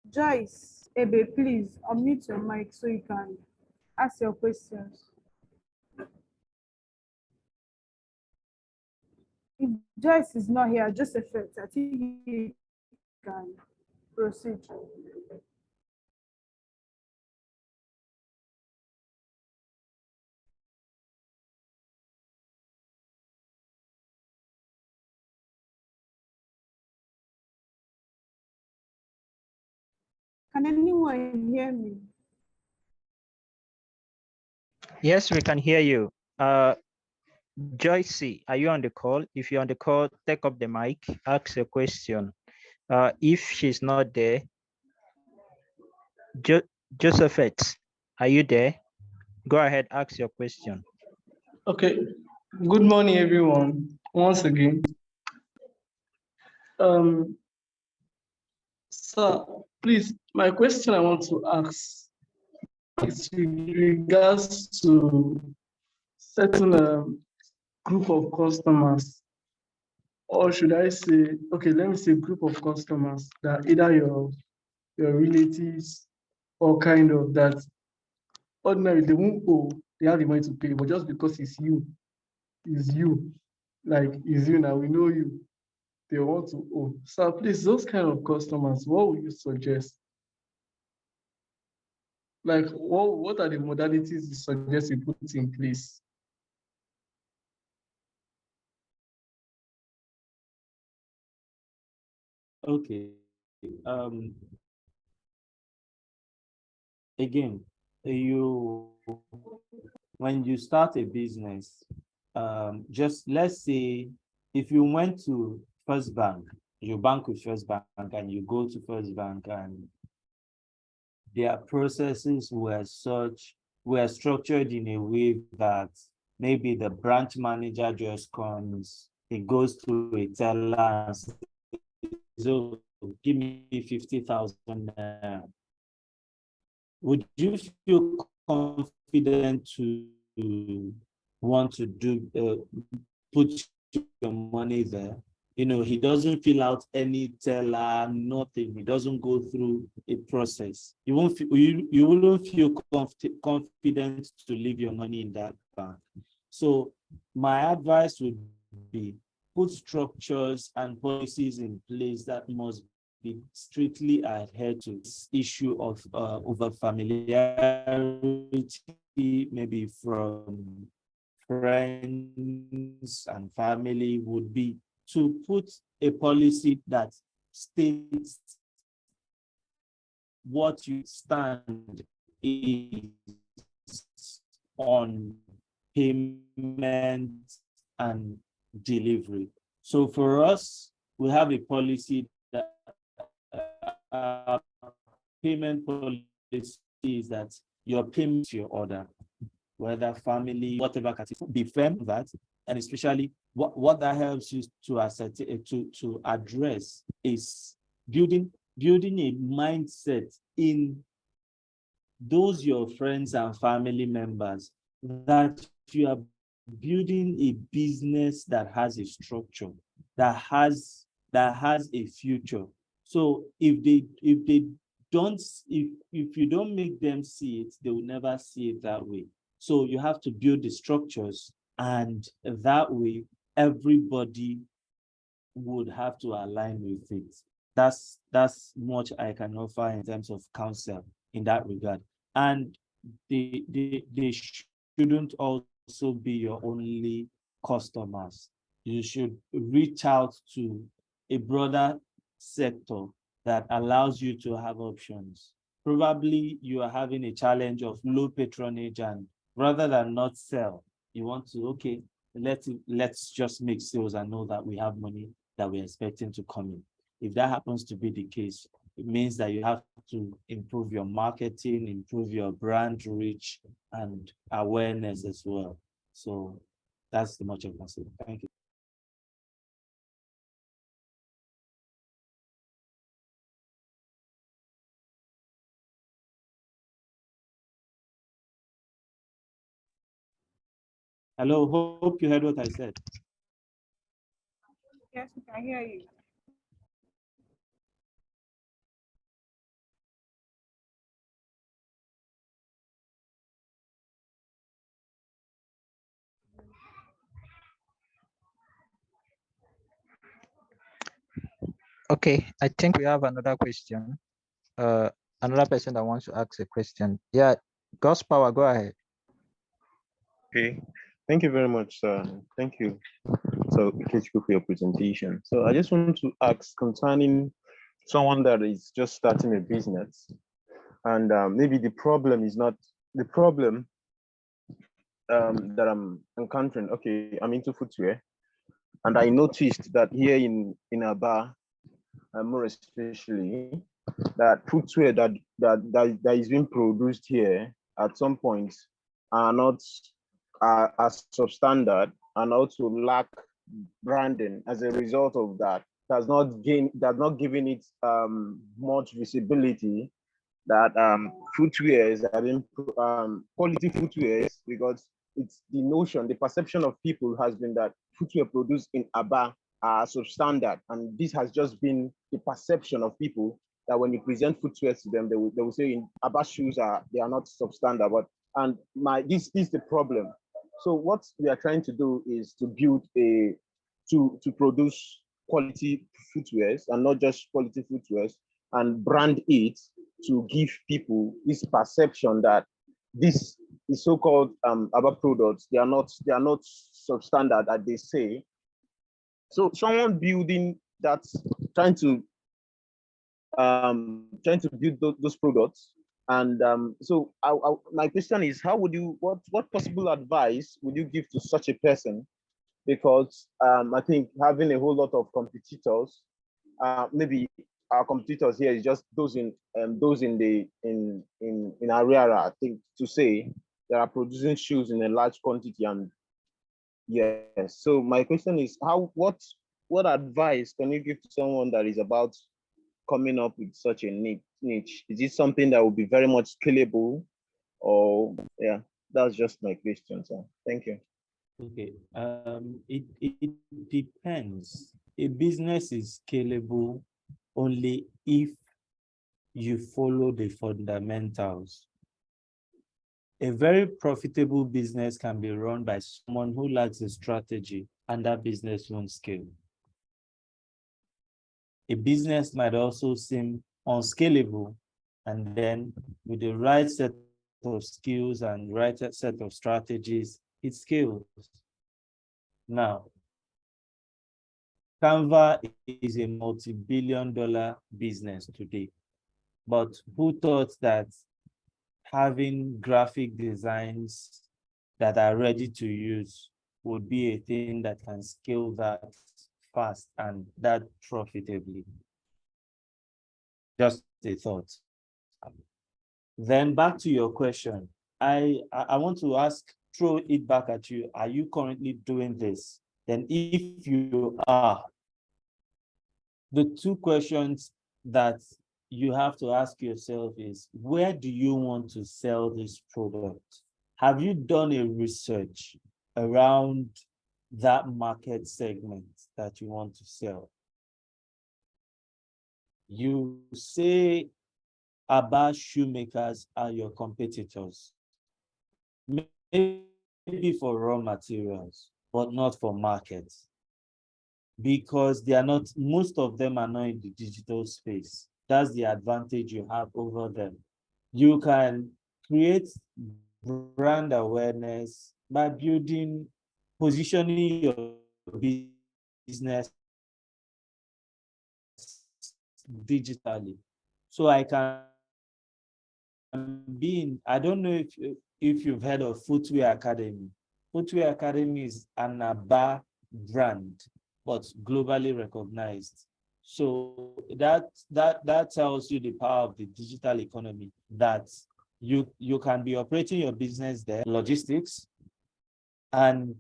Joyce Ebe, please unmute your mic so you can ask your questions. If Joyce is not here, Joseph, I think he can proceed. Can anyone hear me? Yes, we can hear you. Joyce, are you on the call? If you're on the call, take up the mic, ask a question. If she's not there, Josephat, are you there? Go ahead, ask your question. Okay. Good morning, everyone. Once again. Sir, please, my question I want to ask is with regards to certain group of customers, or should I say, okay, let me say group of customers that either your relatives or kind of that ordinarily they won't owe, they have the money to pay, but just because it's you, like it's you now, we know you, they want to owe. So please, those kind of customers, what would you suggest? Like, what are the modalities you suggest you put in place? Okay. Again, when you start a business, just let's say if you went to First Bank, you bank with First Bank and you go to First Bank and their processes were structured in a way that maybe the branch manager just comes, he goes to a teller and says, "So give me 50,000." Would you feel confident to want to put your money there? He doesn't fill out any teller, nothing. He doesn't go through a process. You wouldn't feel confident to leave your money in that bank. So my advice would be put structures and policies in place that must be strictly adhered to. This issue of over familiarity, maybe from friends and family, would be to put a policy that states what you stand is on payment and delivery. So for us, we have a policy that payment policy is that your payment to your order, whether family, whatever category, be firm with that. And especially what that helps you to address is building a mindset in those your friends and family members that you are building a business that has a structure, that has a future. So if you don't make them see it, they will never see it that way. So you have to build the structures, and that way everybody would have to align with it. That's much I can offer in terms of counsel in that regard. And they shouldn't also be your only customers. You should reach out to a broader sector that allows you to have options. Probably you are having a challenge of low patronage, and rather than not sell, you want to, okay, let's just make sales and know that we have money that we're expecting to come in. If that happens to be the case, it means that you have to improve your marketing, improve your brand reach and awareness as well. So that's the much I can say. Thank you. Hello, hope you heard what I said. Yes, we can hear you. Okay, I think we have another question. Another person that wants to ask a question. Yeah, God's power, go ahead. Okay, thank you very much, sir. Thank you, so Ikechukwu, for your presentation. So I just want to ask concerning someone that is just starting a business, and maybe the problem is not the problem that I'm encountering. Okay, I'm into footwear, and I noticed that here in Aba, more especially, that footwear that is being produced here at some point are not as substandard, and also lack branding. As a result of that, does not giving it much visibility that footwears are being quality footwears, because it's the notion, the perception of people has been that footwear produced in Aba are substandard, and this has just been the perception of people, that when you present footwear to them, they will say in Aba shoes they are not substandard. But this is the problem. So what we are trying to do is to build to produce quality footwears, and not just quality footwears, and brand it to give people this perception that this is so-called Aba products, they are not substandard as they say. So someone building that, trying to build those products. And so my question is, how would you, what possible advice would you give to such a person? Because I think having a whole lot of competitors, maybe our competitors here is just those in Ariara, I think, to say, that are producing shoes in a large quantity. And yes, so my question is, what advice can you give to someone that is about coming up with such a niche? Is it something that will be very much scalable? Or yeah, that's just my question, sir. Thank you. Okay, it depends. A business is scalable only if you follow the fundamentals. A very profitable business can be run by someone who lacks a strategy, and that business won't scale. A business might also seem unscalable, and then with the right set of skills and right set of strategies, it scales. Now, Canva is a multi-billion-dollar business today, but who thought that having graphic designs that are ready to use would be a thing that can scale that fast and that profitably? Just a thought. Then back to your question. I want to ask, throw it back at you. Are you currently doing this? Then if you are, the two questions that you have to ask yourself is, where do you want to sell this product? Have you done a research around that market segment that you want to sell? You say Aba shoemakers are your competitors, maybe for raw materials, but not for markets, because they are not, most of them are not in the digital space. That's the advantage you have over them. You can create brand awareness by positioning your business digitally. So I can be in, I don't know if you've heard of Footwear Academy. Footwear Academy is an Aba brand, but globally recognized. So that tells you the power of the digital economy, that you can be operating your business there, logistics, and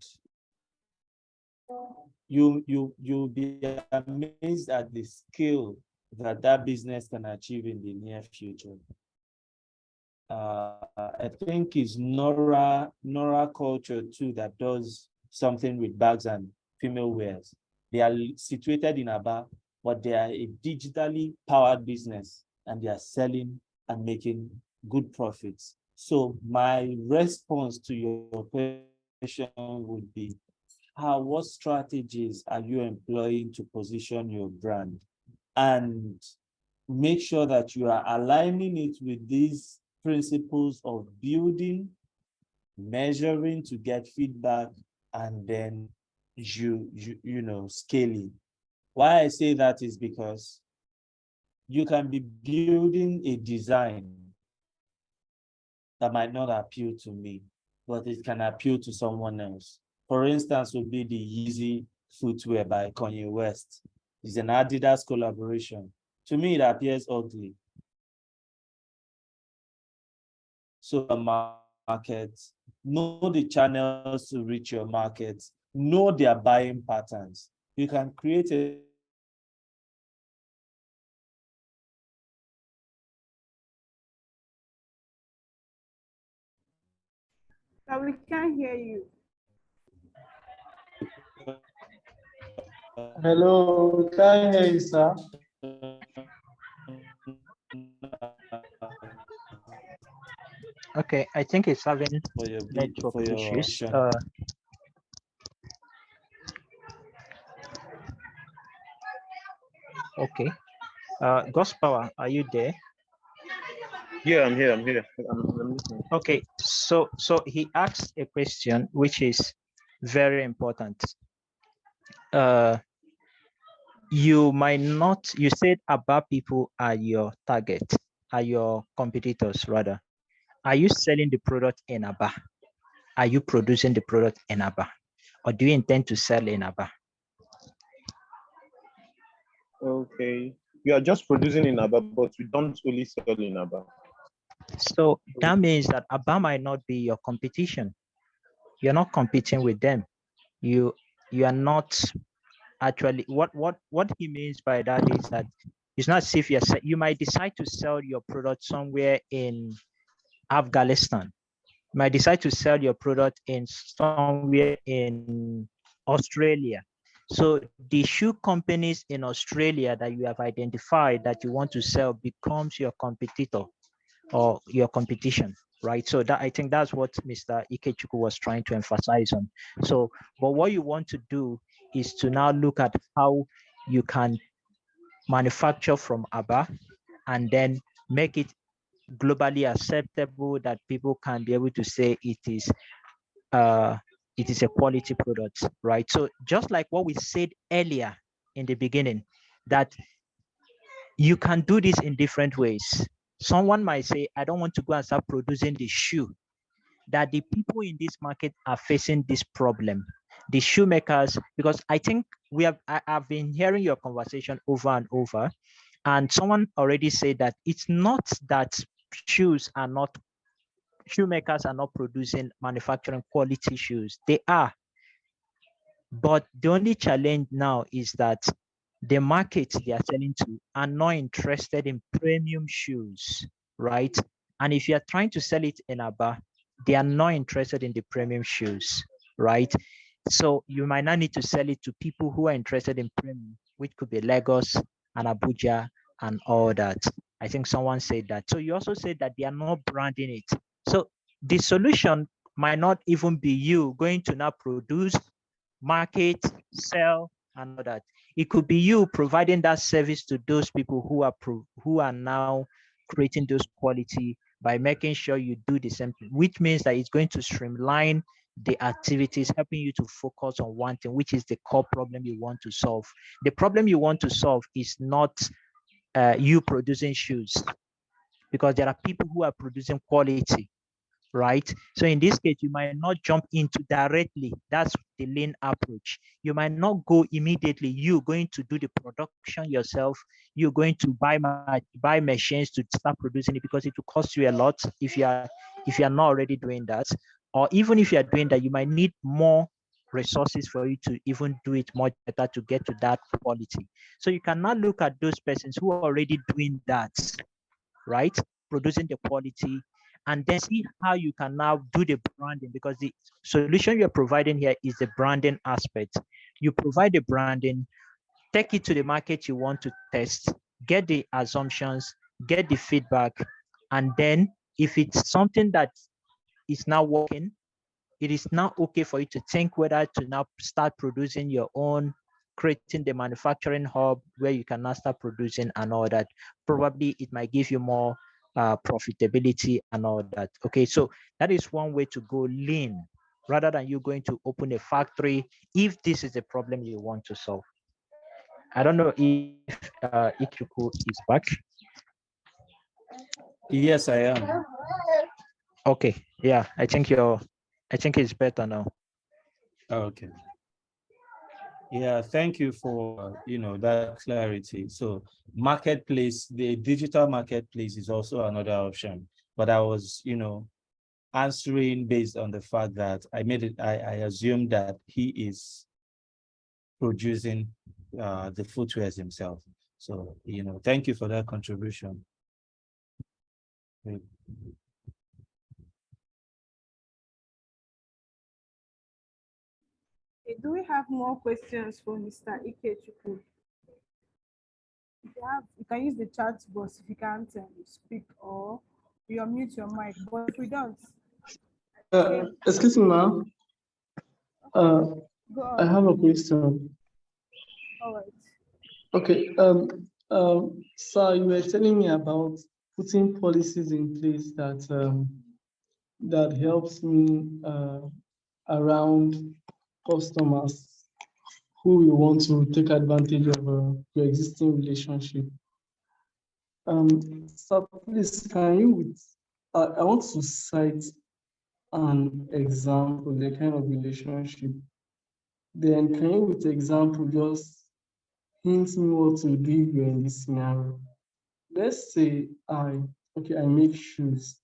you'll be amazed at the scale that business can achieve in the near future. I think it's Nora Culture too that does something with bags and female wears. They are situated in Aba, but they are a digitally powered business, and they are selling and making good profits. So my response to your question would be, what strategies are you employing to position your brand? And make sure that you are aligning it with these principles of building, measuring to get feedback, and then scaling. Why I say that is because you can be building a design that might not appeal to me, but it can appeal to someone else. For instance, would be the Yeezy footwear by Kanye West. It's an Adidas collaboration. To me, it appears ugly. So the market, know the channels to reach your market, know their buying patterns. You can create a We can't hear you. Hello, can you hear you, sir? Okay, I think it's having network issues. Okay. Gospel, are you there? Yeah, I'm here. I'm listening. Okay, so he asked a question which is very important. You might not, you said Aba people are your target, are your competitors rather. Are you selling the product in Aba? Are you producing the product in Aba? Or do you intend to sell in Aba? Okay. We are just producing in Aba, but we don't only sell in Aba. So that means that Aba might not be your competition. You're not competing with them. You are not actually, what he means by that is that it's not as if you might decide to sell your product somewhere in Afghanistan. You might decide to sell your product in somewhere in Australia. So the shoe companies in Australia that you have identified that you want to sell becomes your competitor or your competition, right? So that, I think that's what Mr. Ikechukwu was trying to emphasize on. So, but what you want to do is to now look at how you can manufacture from Aba and then make it globally acceptable, that people can be able to say it is a quality product, right? So just like what we said earlier in the beginning, that you can do this in different ways. Someone might say, I don't want to go and start producing the shoe. That the people in this market are facing this problem. The shoemakers, because I think I've been hearing your conversation over and over, and someone already said that it's not that shoemakers are not producing manufacturing quality shoes. They are. But the only challenge now is that the markets they are selling to are not interested in premium shoes, right? And if you are trying to sell it in Aba, they are not interested in the premium shoes, right? So you might not need to sell it to people who are interested in premium, which could be Lagos and Abuja and all that. I think someone said that. So you also said that they are not branding it. So the solution might not even be you going to now produce, market, sell, and all that. It could be you providing that service to those people who are now creating those quality by making sure you do the same thing, which means that it's going to streamline the activities, helping you to focus on one thing, which is the core problem you want to solve. The problem you want to solve is not you producing shoes, because there are people who are producing quality, right? So in this case, you might not jump into directly. That's the lean approach. You might not go immediately. You going to do the production yourself. You're going to buy machines to start producing it, because it will cost you a lot if you are not already doing that. Or even if you are doing that, you might need more resources for you to even do it much better to get to that quality. So you cannot look at those persons who are already doing that, right? Producing the quality, and then see how you can now do the branding, because the solution you're providing here is the branding aspect. You provide the branding, take it to the market you want to test, get the assumptions, get the feedback, and then if it's something that is now working, it is now okay for you to think whether to now start producing your own, creating the manufacturing hub where you can now start producing and all that. Probably it might give you more profitability and all that. Okay, so that is one way to go lean, rather than you going to open a factory if this is the problem you want to solve. I don't know if Ichuku is back. Yes, I am. Okay, yeah, I think it's better now. Okay. Yeah, thank you for that clarity. So marketplace, the digital marketplace is also another option. But I was, answering based on the fact that I assumed that he is producing the footwears himself. So, thank you for that contribution. Do we have more questions for Mr. Ikechukwu? If you have, you can use the chat box if you can't speak, or you unmute your mic. But if we don't, excuse me, ma'am. I have a question. All right. Okay. So you were telling me about putting policies in place that helps me around customers who will want to take advantage of your existing relationship. So please, can you, I want to cite an example, the kind of relationship. Then can you, with example, just hint me what to do if you're in this scenario? Let's say I make shoes,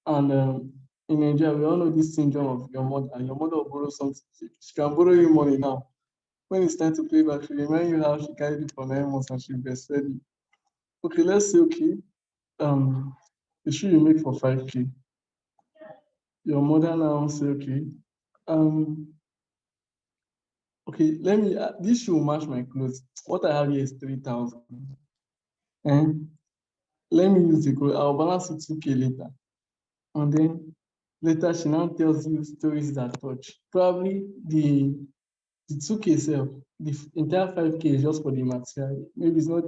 and in Nigeria, we all know this syndrome of your mother, and your mother will borrow something. She can borrow you money now. When it's time to pay back, she remind you how she carried it for 9 months and she breastfed you. Okay, let's say, the shoe you make for 5K. Your mother now say, this shoe will match my clothes. What I have here is 3,000. And let me use the code. I'll balance it 2K later. And then later she now tells you stories that touch. Probably the 2K itself, the entire 5K is just for the material. Maybe it's not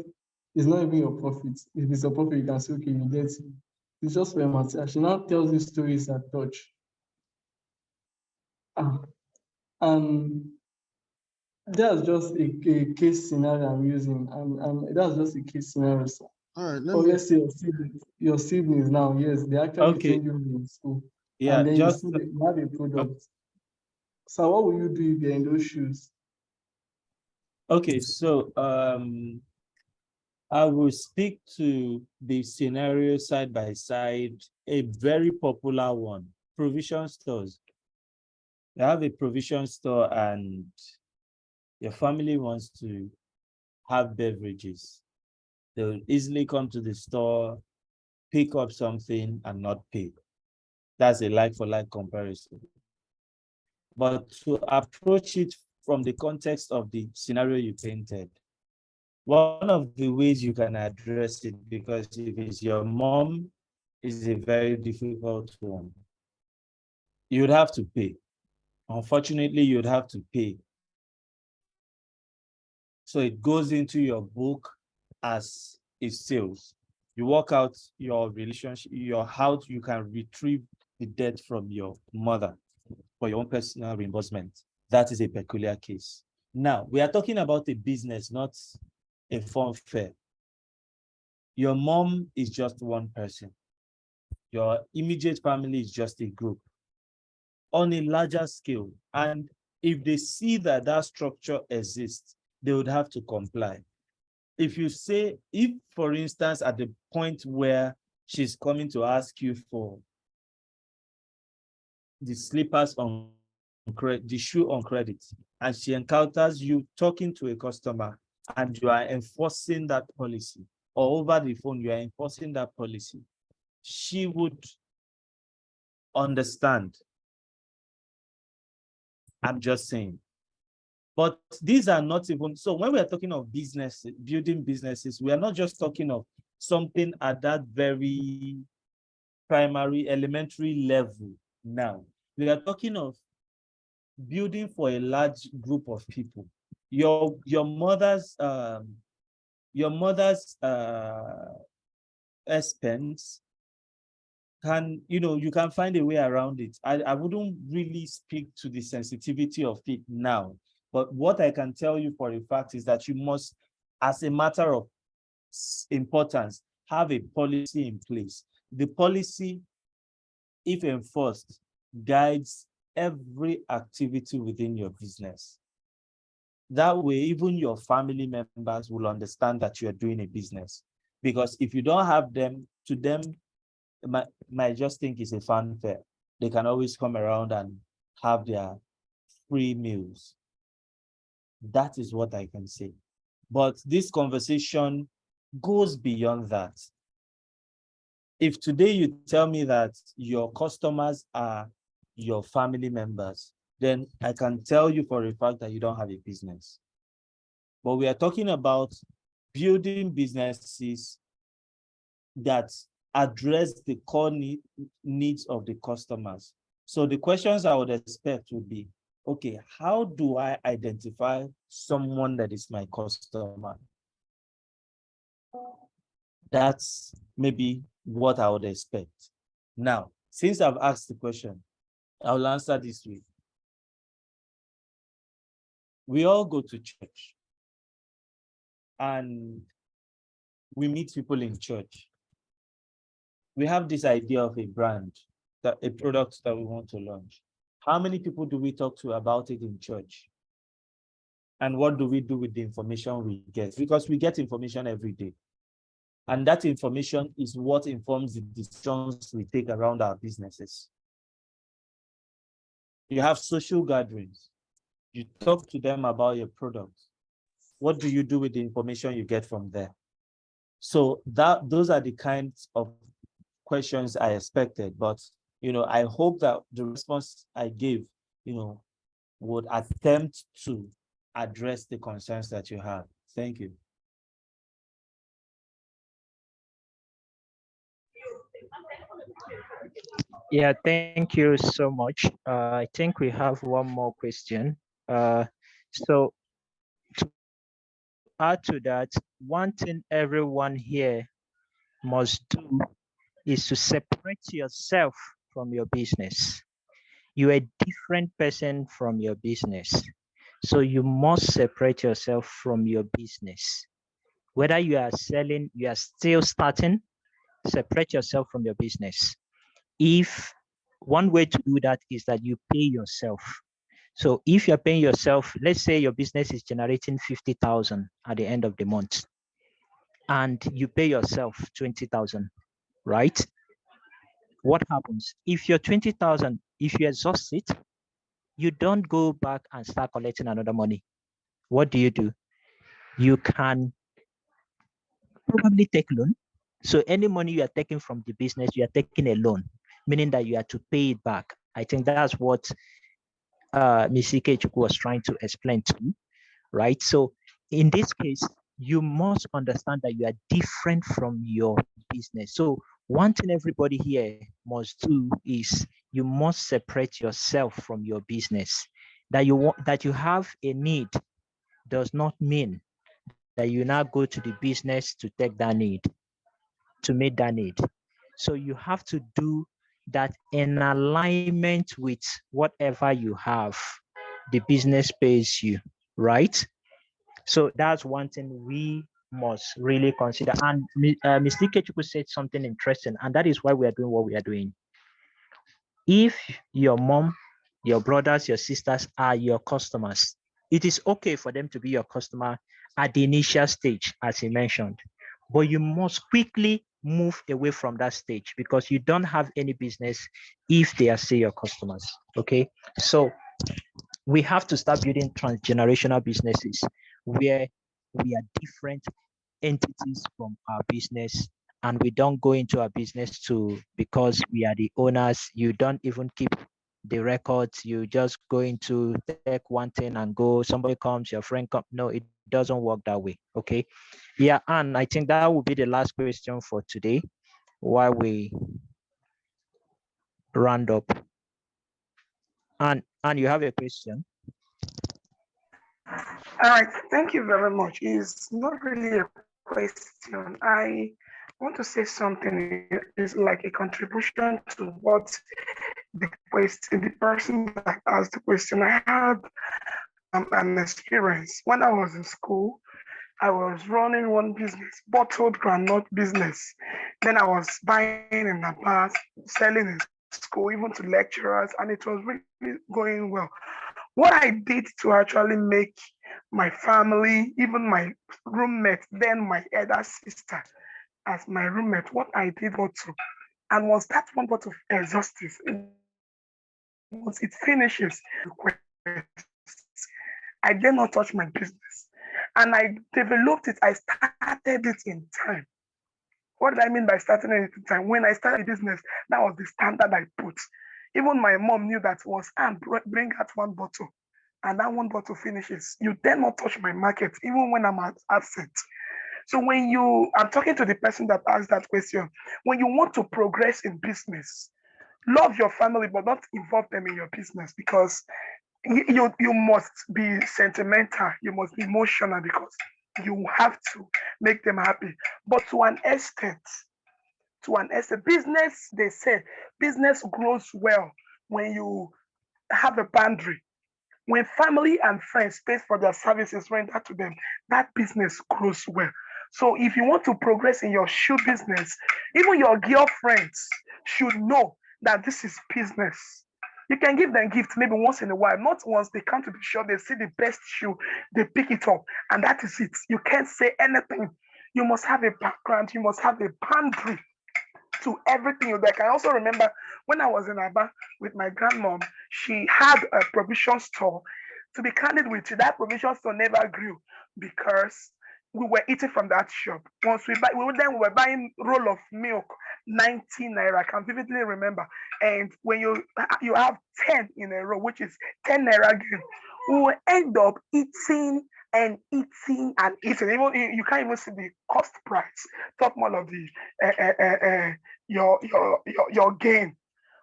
even your profit. If it's a profit, you can say, okay, you get it. It's just for your material. She now tells you stories that touch. And that's just a case scenario I'm using. And that's just a case scenario. All right, let Or me. let's say your siblings now, yes, they actually Okay. send you in school. Yeah, And then you just see that you have a product. So what will you do if you're in those shoes? okay. So I will speak to the scenario side by side. A very popular one: provision stores. You have a provision store and your family wants to have beverages. They'll easily come to the store, pick up something and not pay. That's a like-for-like comparison. But to approach it from the context of the scenario you painted, one of the ways you can address it, because if it's your mom, is a very difficult one. You'd have to pay. Unfortunately, you'd have to pay. So it goes into your book as a sales. You work out your relationship, how you can retrieve the debt from your mother for your own personal reimbursement. That is a peculiar case. Now, we are talking about a business, not a fun fair. Your mom is just one person. Your immediate family is just a group on a larger scale. And if they see that that structure exists, they would have to comply. If you say, if for instance, at the point where she's coming to ask you for the slippers on credit, the shoe on credit, and she encounters you talking to a customer and you are enforcing that policy, or over the phone, you are enforcing that policy, she would understand. I'm just saying. But these are not even, so when we are talking of business, building businesses, we are not just talking of something at that very primary, elementary level now. We are talking of building for a large group of people. Your mother's expense can, you can find a way around it. I wouldn't really speak to the sensitivity of it now, but what I can tell you for a fact is that you must, as a matter of importance, have a policy in place. The policy, if enforced, guides every activity within your business. That way, even your family members will understand that you're doing a business. Because if you don't have them, to them, might just think it's a fun fair. They can always come around and have their free meals. That is what I can say. But this conversation goes beyond that. If today you tell me that your customers are your family members, then I can tell you for a fact that you don't have a business. But we are talking about building businesses that address the core needs of the customers. So the questions I would expect would be, okay, how do I identify someone that is my customer? That's maybe what I would expect. Now, since I've asked the question, I'll answer this way. We all go to church and we meet people in church. We have this idea of a brand, that a product that we want to launch. How many people do we talk to about it in church? And what do we do with the information we get? Because we get information every day. And that information is what informs the decisions we take around our businesses. You have social gatherings. You talk to them about your product. What do you do with the information you get from there? So those are the kinds of questions I expected, but I hope that the response I gave, would attempt to address the concerns that you have. Thank you. Yeah, thank you so much. I think we have one more question. So to add to that, one thing everyone here must do is to separate yourself from your business. You're a different person from your business. So you must separate yourself from your business. Whether you are selling, you are still starting, separate yourself from your business. If one way to do that is that you pay yourself. So if you're paying yourself, let's say your business is generating 50,000 at the end of the month, and you pay yourself 20,000, right? What happens? If you're 20,000, if you exhaust it, you don't go back and start collecting another money. What do? You can probably take loan. So any money you are taking from the business, you are taking a loan, meaning that you have to pay it back. I think that's what Ms. Ikechukwu was trying to explain to you, right? So in this case, you must understand that you are different from your business. So one thing everybody here must do is you must separate yourself from your business. That you have a need does not mean that you now go to the business to take that need, to meet that need. So you have to do that in alignment with whatever you have, the business pays you, right? So that's one thing we must really consider. And Ms. Ikechukwu said something interesting, and that is why we are doing what we are doing. If your mom, your brothers, your sisters are your customers, it is okay for them to be your customer at the initial stage, as he mentioned, but you must quickly move away from that stage because you don't have any business if they are still your customers, okay? So we have to start building transgenerational businesses where we are different entities from our business, and we don't go into our business because we are the owners. You don't even keep the records. You just go into take one thing and go. Somebody comes, your friend comes. No, it doesn't work that way. Okay. Yeah, and I think that will be the last question for today while we round up. And you have a question? All right, thank you very much. It's not really a question. I want to say something. It's like a contribution to what the person that asked the question. I had an experience when I was in school. I was running one business, bottled granite business. Then I was buying in the past, selling in school, even to lecturers, and it was really going well. What I did to actually make my family, even my roommate, then my elder sister as my roommate, what I did was to, and once that one bottle of exhaustive, once it finishes, I dare not touch my business. And I developed it, I started it in time. What did I mean by starting it in time? When I started the business, that was the standard I put. Even my mom knew that once Anne bring out one bottle, and that one bottle finishes, you dare not touch my market, even when I'm absent. So I'm talking to the person that asked that question, when you want to progress in business, love your family, but not involve them in your business, because you must be sentimental, you must be emotional, because you have to make them happy. But to an extent, business, they say, business grows well when you have a boundary. When family and friends pay for their services rendered to them, that business grows well. So if you want to progress in your shoe business, even your girlfriends should know that this is business. You can give them gifts maybe once in a while, not once. They come to the shop, they see the best shoe, they pick it up, and that is it. You can't say anything. You must have a background, you must have a boundary to everything. I can also remember when I was in Aba with my grandmom, she had a provision store. To be candid with you, that provision store never grew because we were eating from that shop. Once we were buying roll of milk, 19 naira. I can vividly remember. And when you have 10 in a row, which is 10 naira gain, we will end up eating and eating and eating. Even you can't even see the cost price. Talk more of the your gain.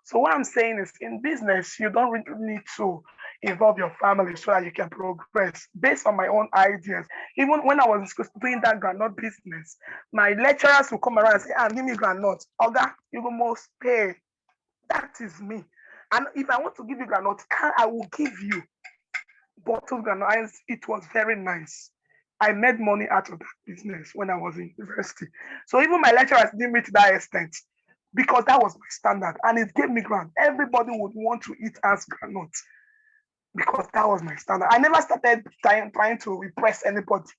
So what I'm saying is, in business, you don't really need to involve your family so that you can progress. Based on my own ideas, even when I was in school doing that granite business, my lecturers will come around and say, give me granite. Oga, you must pay. That is me. And if I want to give you granite, I will give you bottled granite. It was very nice. I made money out of that business when I was in university. So even my lecturers didn't meet that extent because that was my standard and it gave me ground. Everybody would want to eat ants granuts because that was my standard. I never started trying to repress anybody.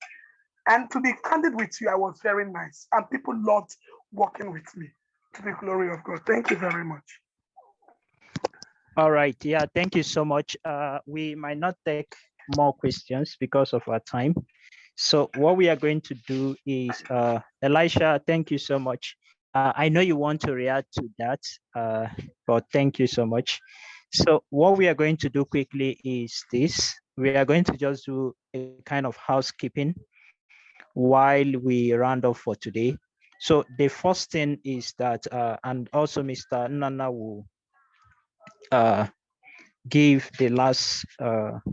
And to be candid with you, I was very nice and people loved working with me, to the glory of God. Thank you very much. All right. Yeah, thank you so much. We might not take more questions because of our time. So what we are going to do is, Elisha, thank you so much. I know you want to react to that, but thank you so much. So what we are going to do quickly is this. We are going to just do a kind of housekeeping while we round off for today. So the first thing is that, and also Mr. Nana will give the last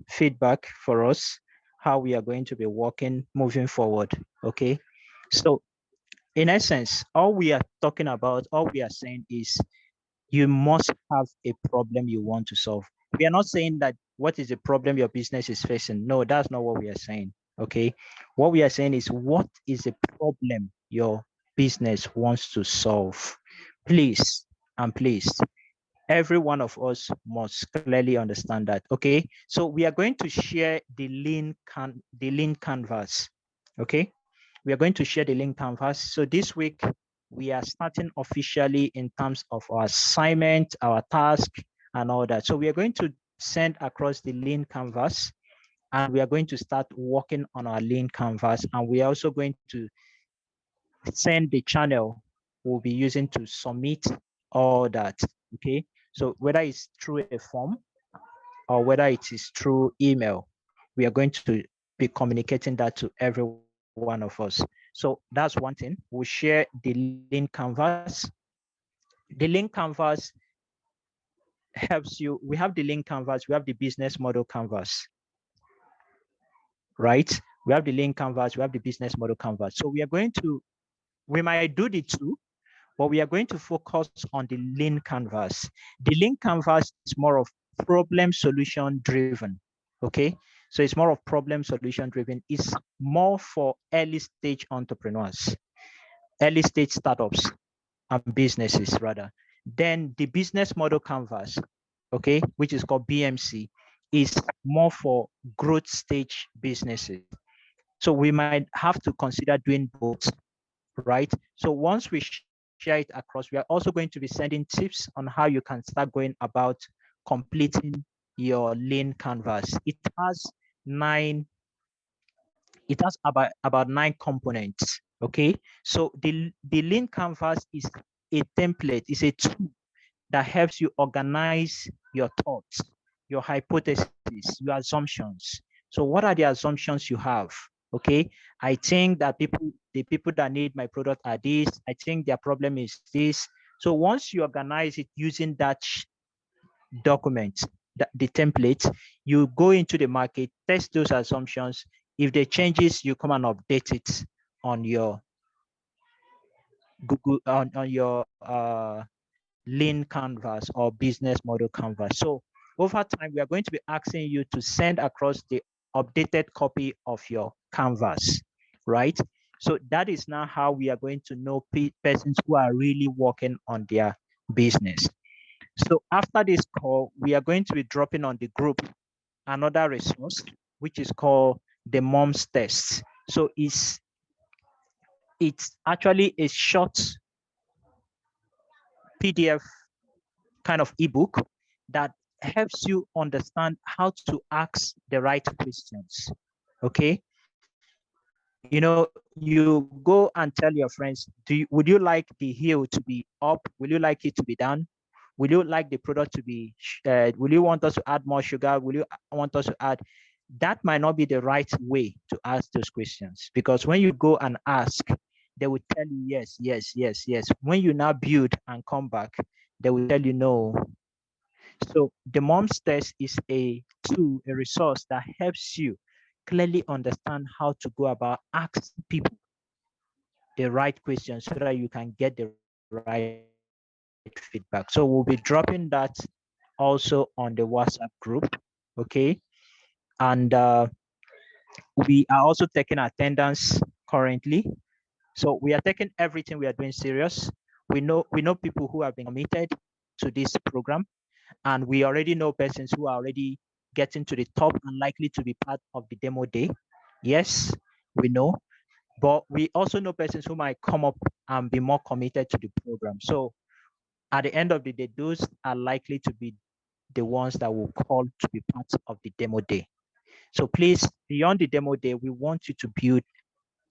feedback for us, how we are going to be working moving forward, okay? So in essence, all we are talking about, all we are saying is you must have a problem you want to solve. We are not saying that what is the problem your business is facing. No, that's not what we are saying, okay? What we are saying is what is the problem your business wants to solve? Please, and please, every one of us must clearly understand that, okay? So we are going to share the lean canvas, okay? We are going to share the lean canvas. So this week, we are starting officially in terms of our assignment, our task, and all that. So we are going to send across the lean canvas, and we are going to start working on our lean canvas, and we are also going to send the channel we'll be using to submit all that, okay? So whether it's through a form or whether it is through email, we are going to be communicating that to every one of us. So that's one thing. We'll share the lean canvas. The lean canvas helps you. We have the lean canvas, we have the business model canvas, right? We have the lean canvas, we have the business model canvas. So we might do the two, but we are going to focus on the lean canvas. The lean canvas is more of problem solution driven, okay? So it's more of problem solution driven. It's more for early stage entrepreneurs, early stage startups and businesses rather. Then the business model canvas, okay, which is called BMC, is more for growth stage businesses. So we might have to consider doing both, right? So once we share it across, we are also going to be sending tips on how you can start going about completing your lean canvas. It has about 9 components, okay? So the lean canvas is a template, is a tool that helps you organize your thoughts, your hypotheses, your assumptions. So what are the assumptions you have? Okay, I think that the people that need my product are this. I think their problem is this. So once you organize it using that document, the template, you go into the market, test those assumptions. If there changes, you come and update it on your Google, on your lean canvas or business model canvas. So over time, we are going to be asking you to send across the updated copy of your canvas, right? So that is now how we are going to know persons who are really working on their business. So after this call, we are going to be dropping on the group another resource, which is called the Mom's Test. So it's actually a short PDF kind of ebook that helps you understand how to ask the right questions, okay? You know, you go and tell your friends, would you like the heel to be up? Will you like it to be down? Will you like the product to be, will you want us to add more sugar? Will you want us to add? That might not be the right way to ask those questions, because when you go and ask, they will tell you yes, yes, yes, yes. When you now build and come back, they will tell you no. So the Mom's Test is a tool, a resource that helps you clearly understand how to go about asking people the right questions so that you can get the right feedback. So we'll be dropping that also on the WhatsApp group, okay? And We are also taking attendance currently. So we are taking everything we are doing serious. We know people who have been committed to this program, and we already know persons who are already getting to the top and likely to be part of the demo day. Yes, we know, but we also know persons who might come up and be more committed to the program. So at the end of the day, those are likely to be the ones that will call to be part of the demo day. So please, beyond the demo day, we want you to build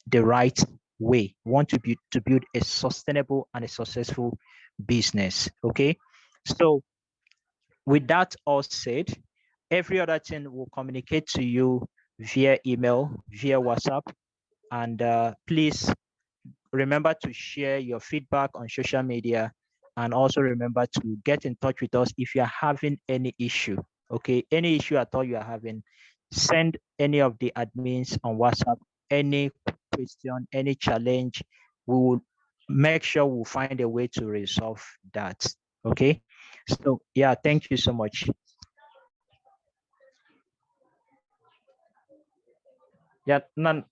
the right way. We want to build a sustainable and a successful business. Okay. So with that all said, every other thing will communicate to you via email, via WhatsApp, and please remember to share your feedback on social media, and also remember to get in touch with us if you are having any issue. Okay, any issue at all you are having, send any of the admins on WhatsApp, any question, any challenge. We will make sure we'll find a way to resolve that. Okay, so yeah, thank you so much. Yeah, Nana,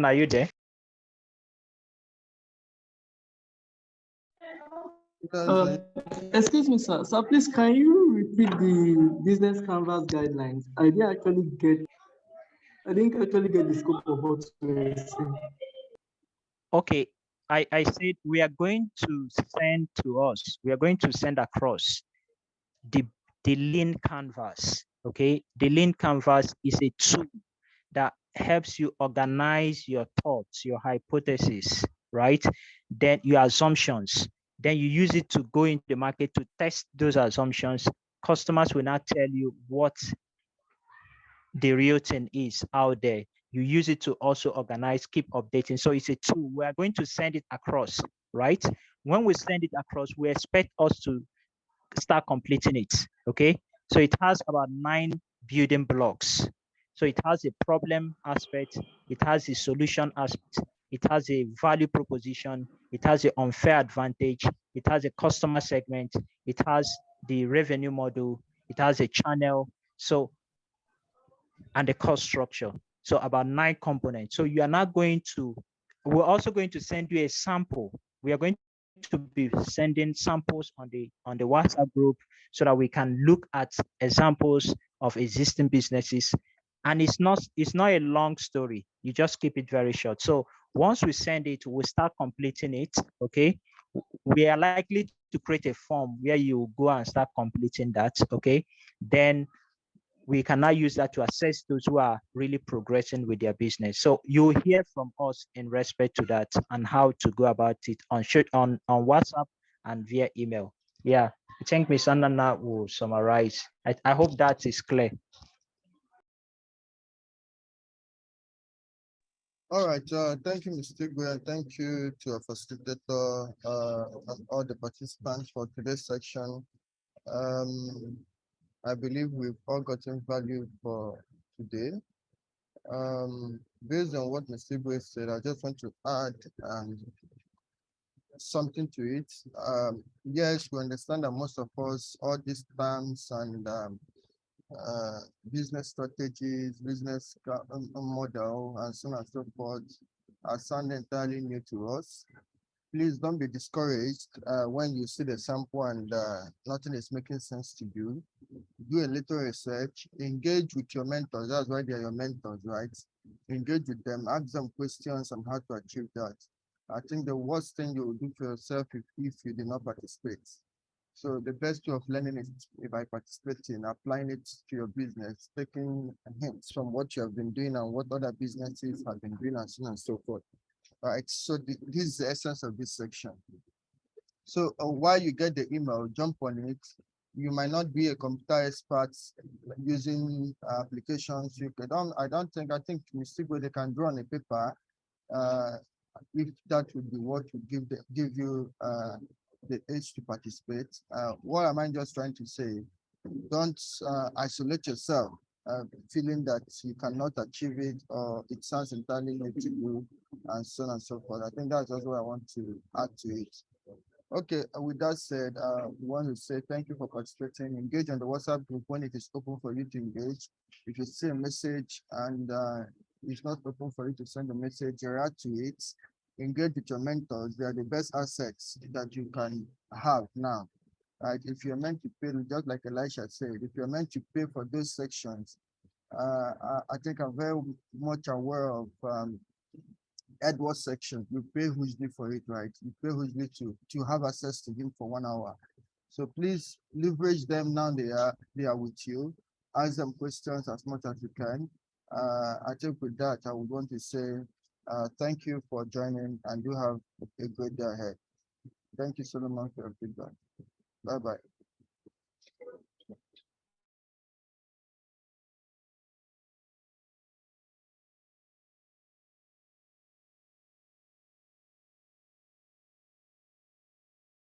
are you there? Excuse me, sir. So please, can you repeat the business canvas guidelines? I didn't actually get the scope of what we're saying. Okay, I said we are going to send across the lean canvas. Okay, the lean canvas is a tool that helps you organize your thoughts, your hypotheses, right? Then your assumptions. Then you use it to go into the market to test those assumptions. Customers will not tell you what the real thing is out there. You use it to also organize, keep updating. So it's a tool. We are going to send it across, right? When we send it across, we expect us to start completing it, okay? So it has about 9 building blocks. So it has a problem aspect, it has a solution aspect, it has a value proposition, it has an unfair advantage, it has a customer segment, it has the revenue model, it has a channel, so, and the cost structure. So about 9 components. So you are not going to, we're also going to send you a sample. We are going to be sending samples on the WhatsApp group so that we can look at examples of existing businesses. And it's not a long story. You just keep it very short. So once we send it, we'll start completing it. Okay. We are likely to create a form where you go and start completing that. Okay. Then we can now use that to assess those who are really progressing with their business. So you'll hear from us in respect to that and how to go about it on WhatsApp and via email. Yeah, I think Ms. Nana will summarize. I hope that is clear. All right, thank you, Mr. Tigwe, and thank you to our facilitator and all the participants for today's section. I believe we've all gotten value for today. Based on what Mr. Tigwe said, I just want to add something to it. Yes, we understand that most of us, all these terms and business strategies, business model, and so on and so forth are sound entirely new to us. Please don't be discouraged when you see the sample and nothing is making sense to you. Do a little research, engage with your mentors. That's why they're your mentors, right? Engage with them, ask them questions on how to achieve that. I think the worst thing you will do for yourself if you did not participate. So the best way of learning is by participating, applying it to your business, taking hints from what you have been doing and what other businesses have been doing, and so on and so forth. All right, so this is the essence of this section. So while you get the email, jump on it. You might not be a computer expert using applications. I think Mr. They can draw on a paper. If that would be what would give you the age to participate. What am I just trying to say? Don't isolate yourself, feeling that you cannot achieve it or it sounds entirely new to you, and so on and so forth. I think that's also what I want to add to it. Okay, with that said, we want to say thank you for participating. Engage on the WhatsApp group when it is open for you to engage. If you see a message and it's not open for you to send a message, react to it. Engage with your mentors. They are the best assets that you can have now. Right? If you're meant to pay, just like Elisha said, if you're meant to pay for those sections, I think I'm very much aware of Edward section. You pay hugely for it, right? You pay hugely to have access to him for 1 hour. So please leverage them now. They are with you. Ask them questions as much as you can. I think with that, I would want to say thank you for joining and you have a good day ahead. Thank you, Solomon, for your feedback. Bye-bye.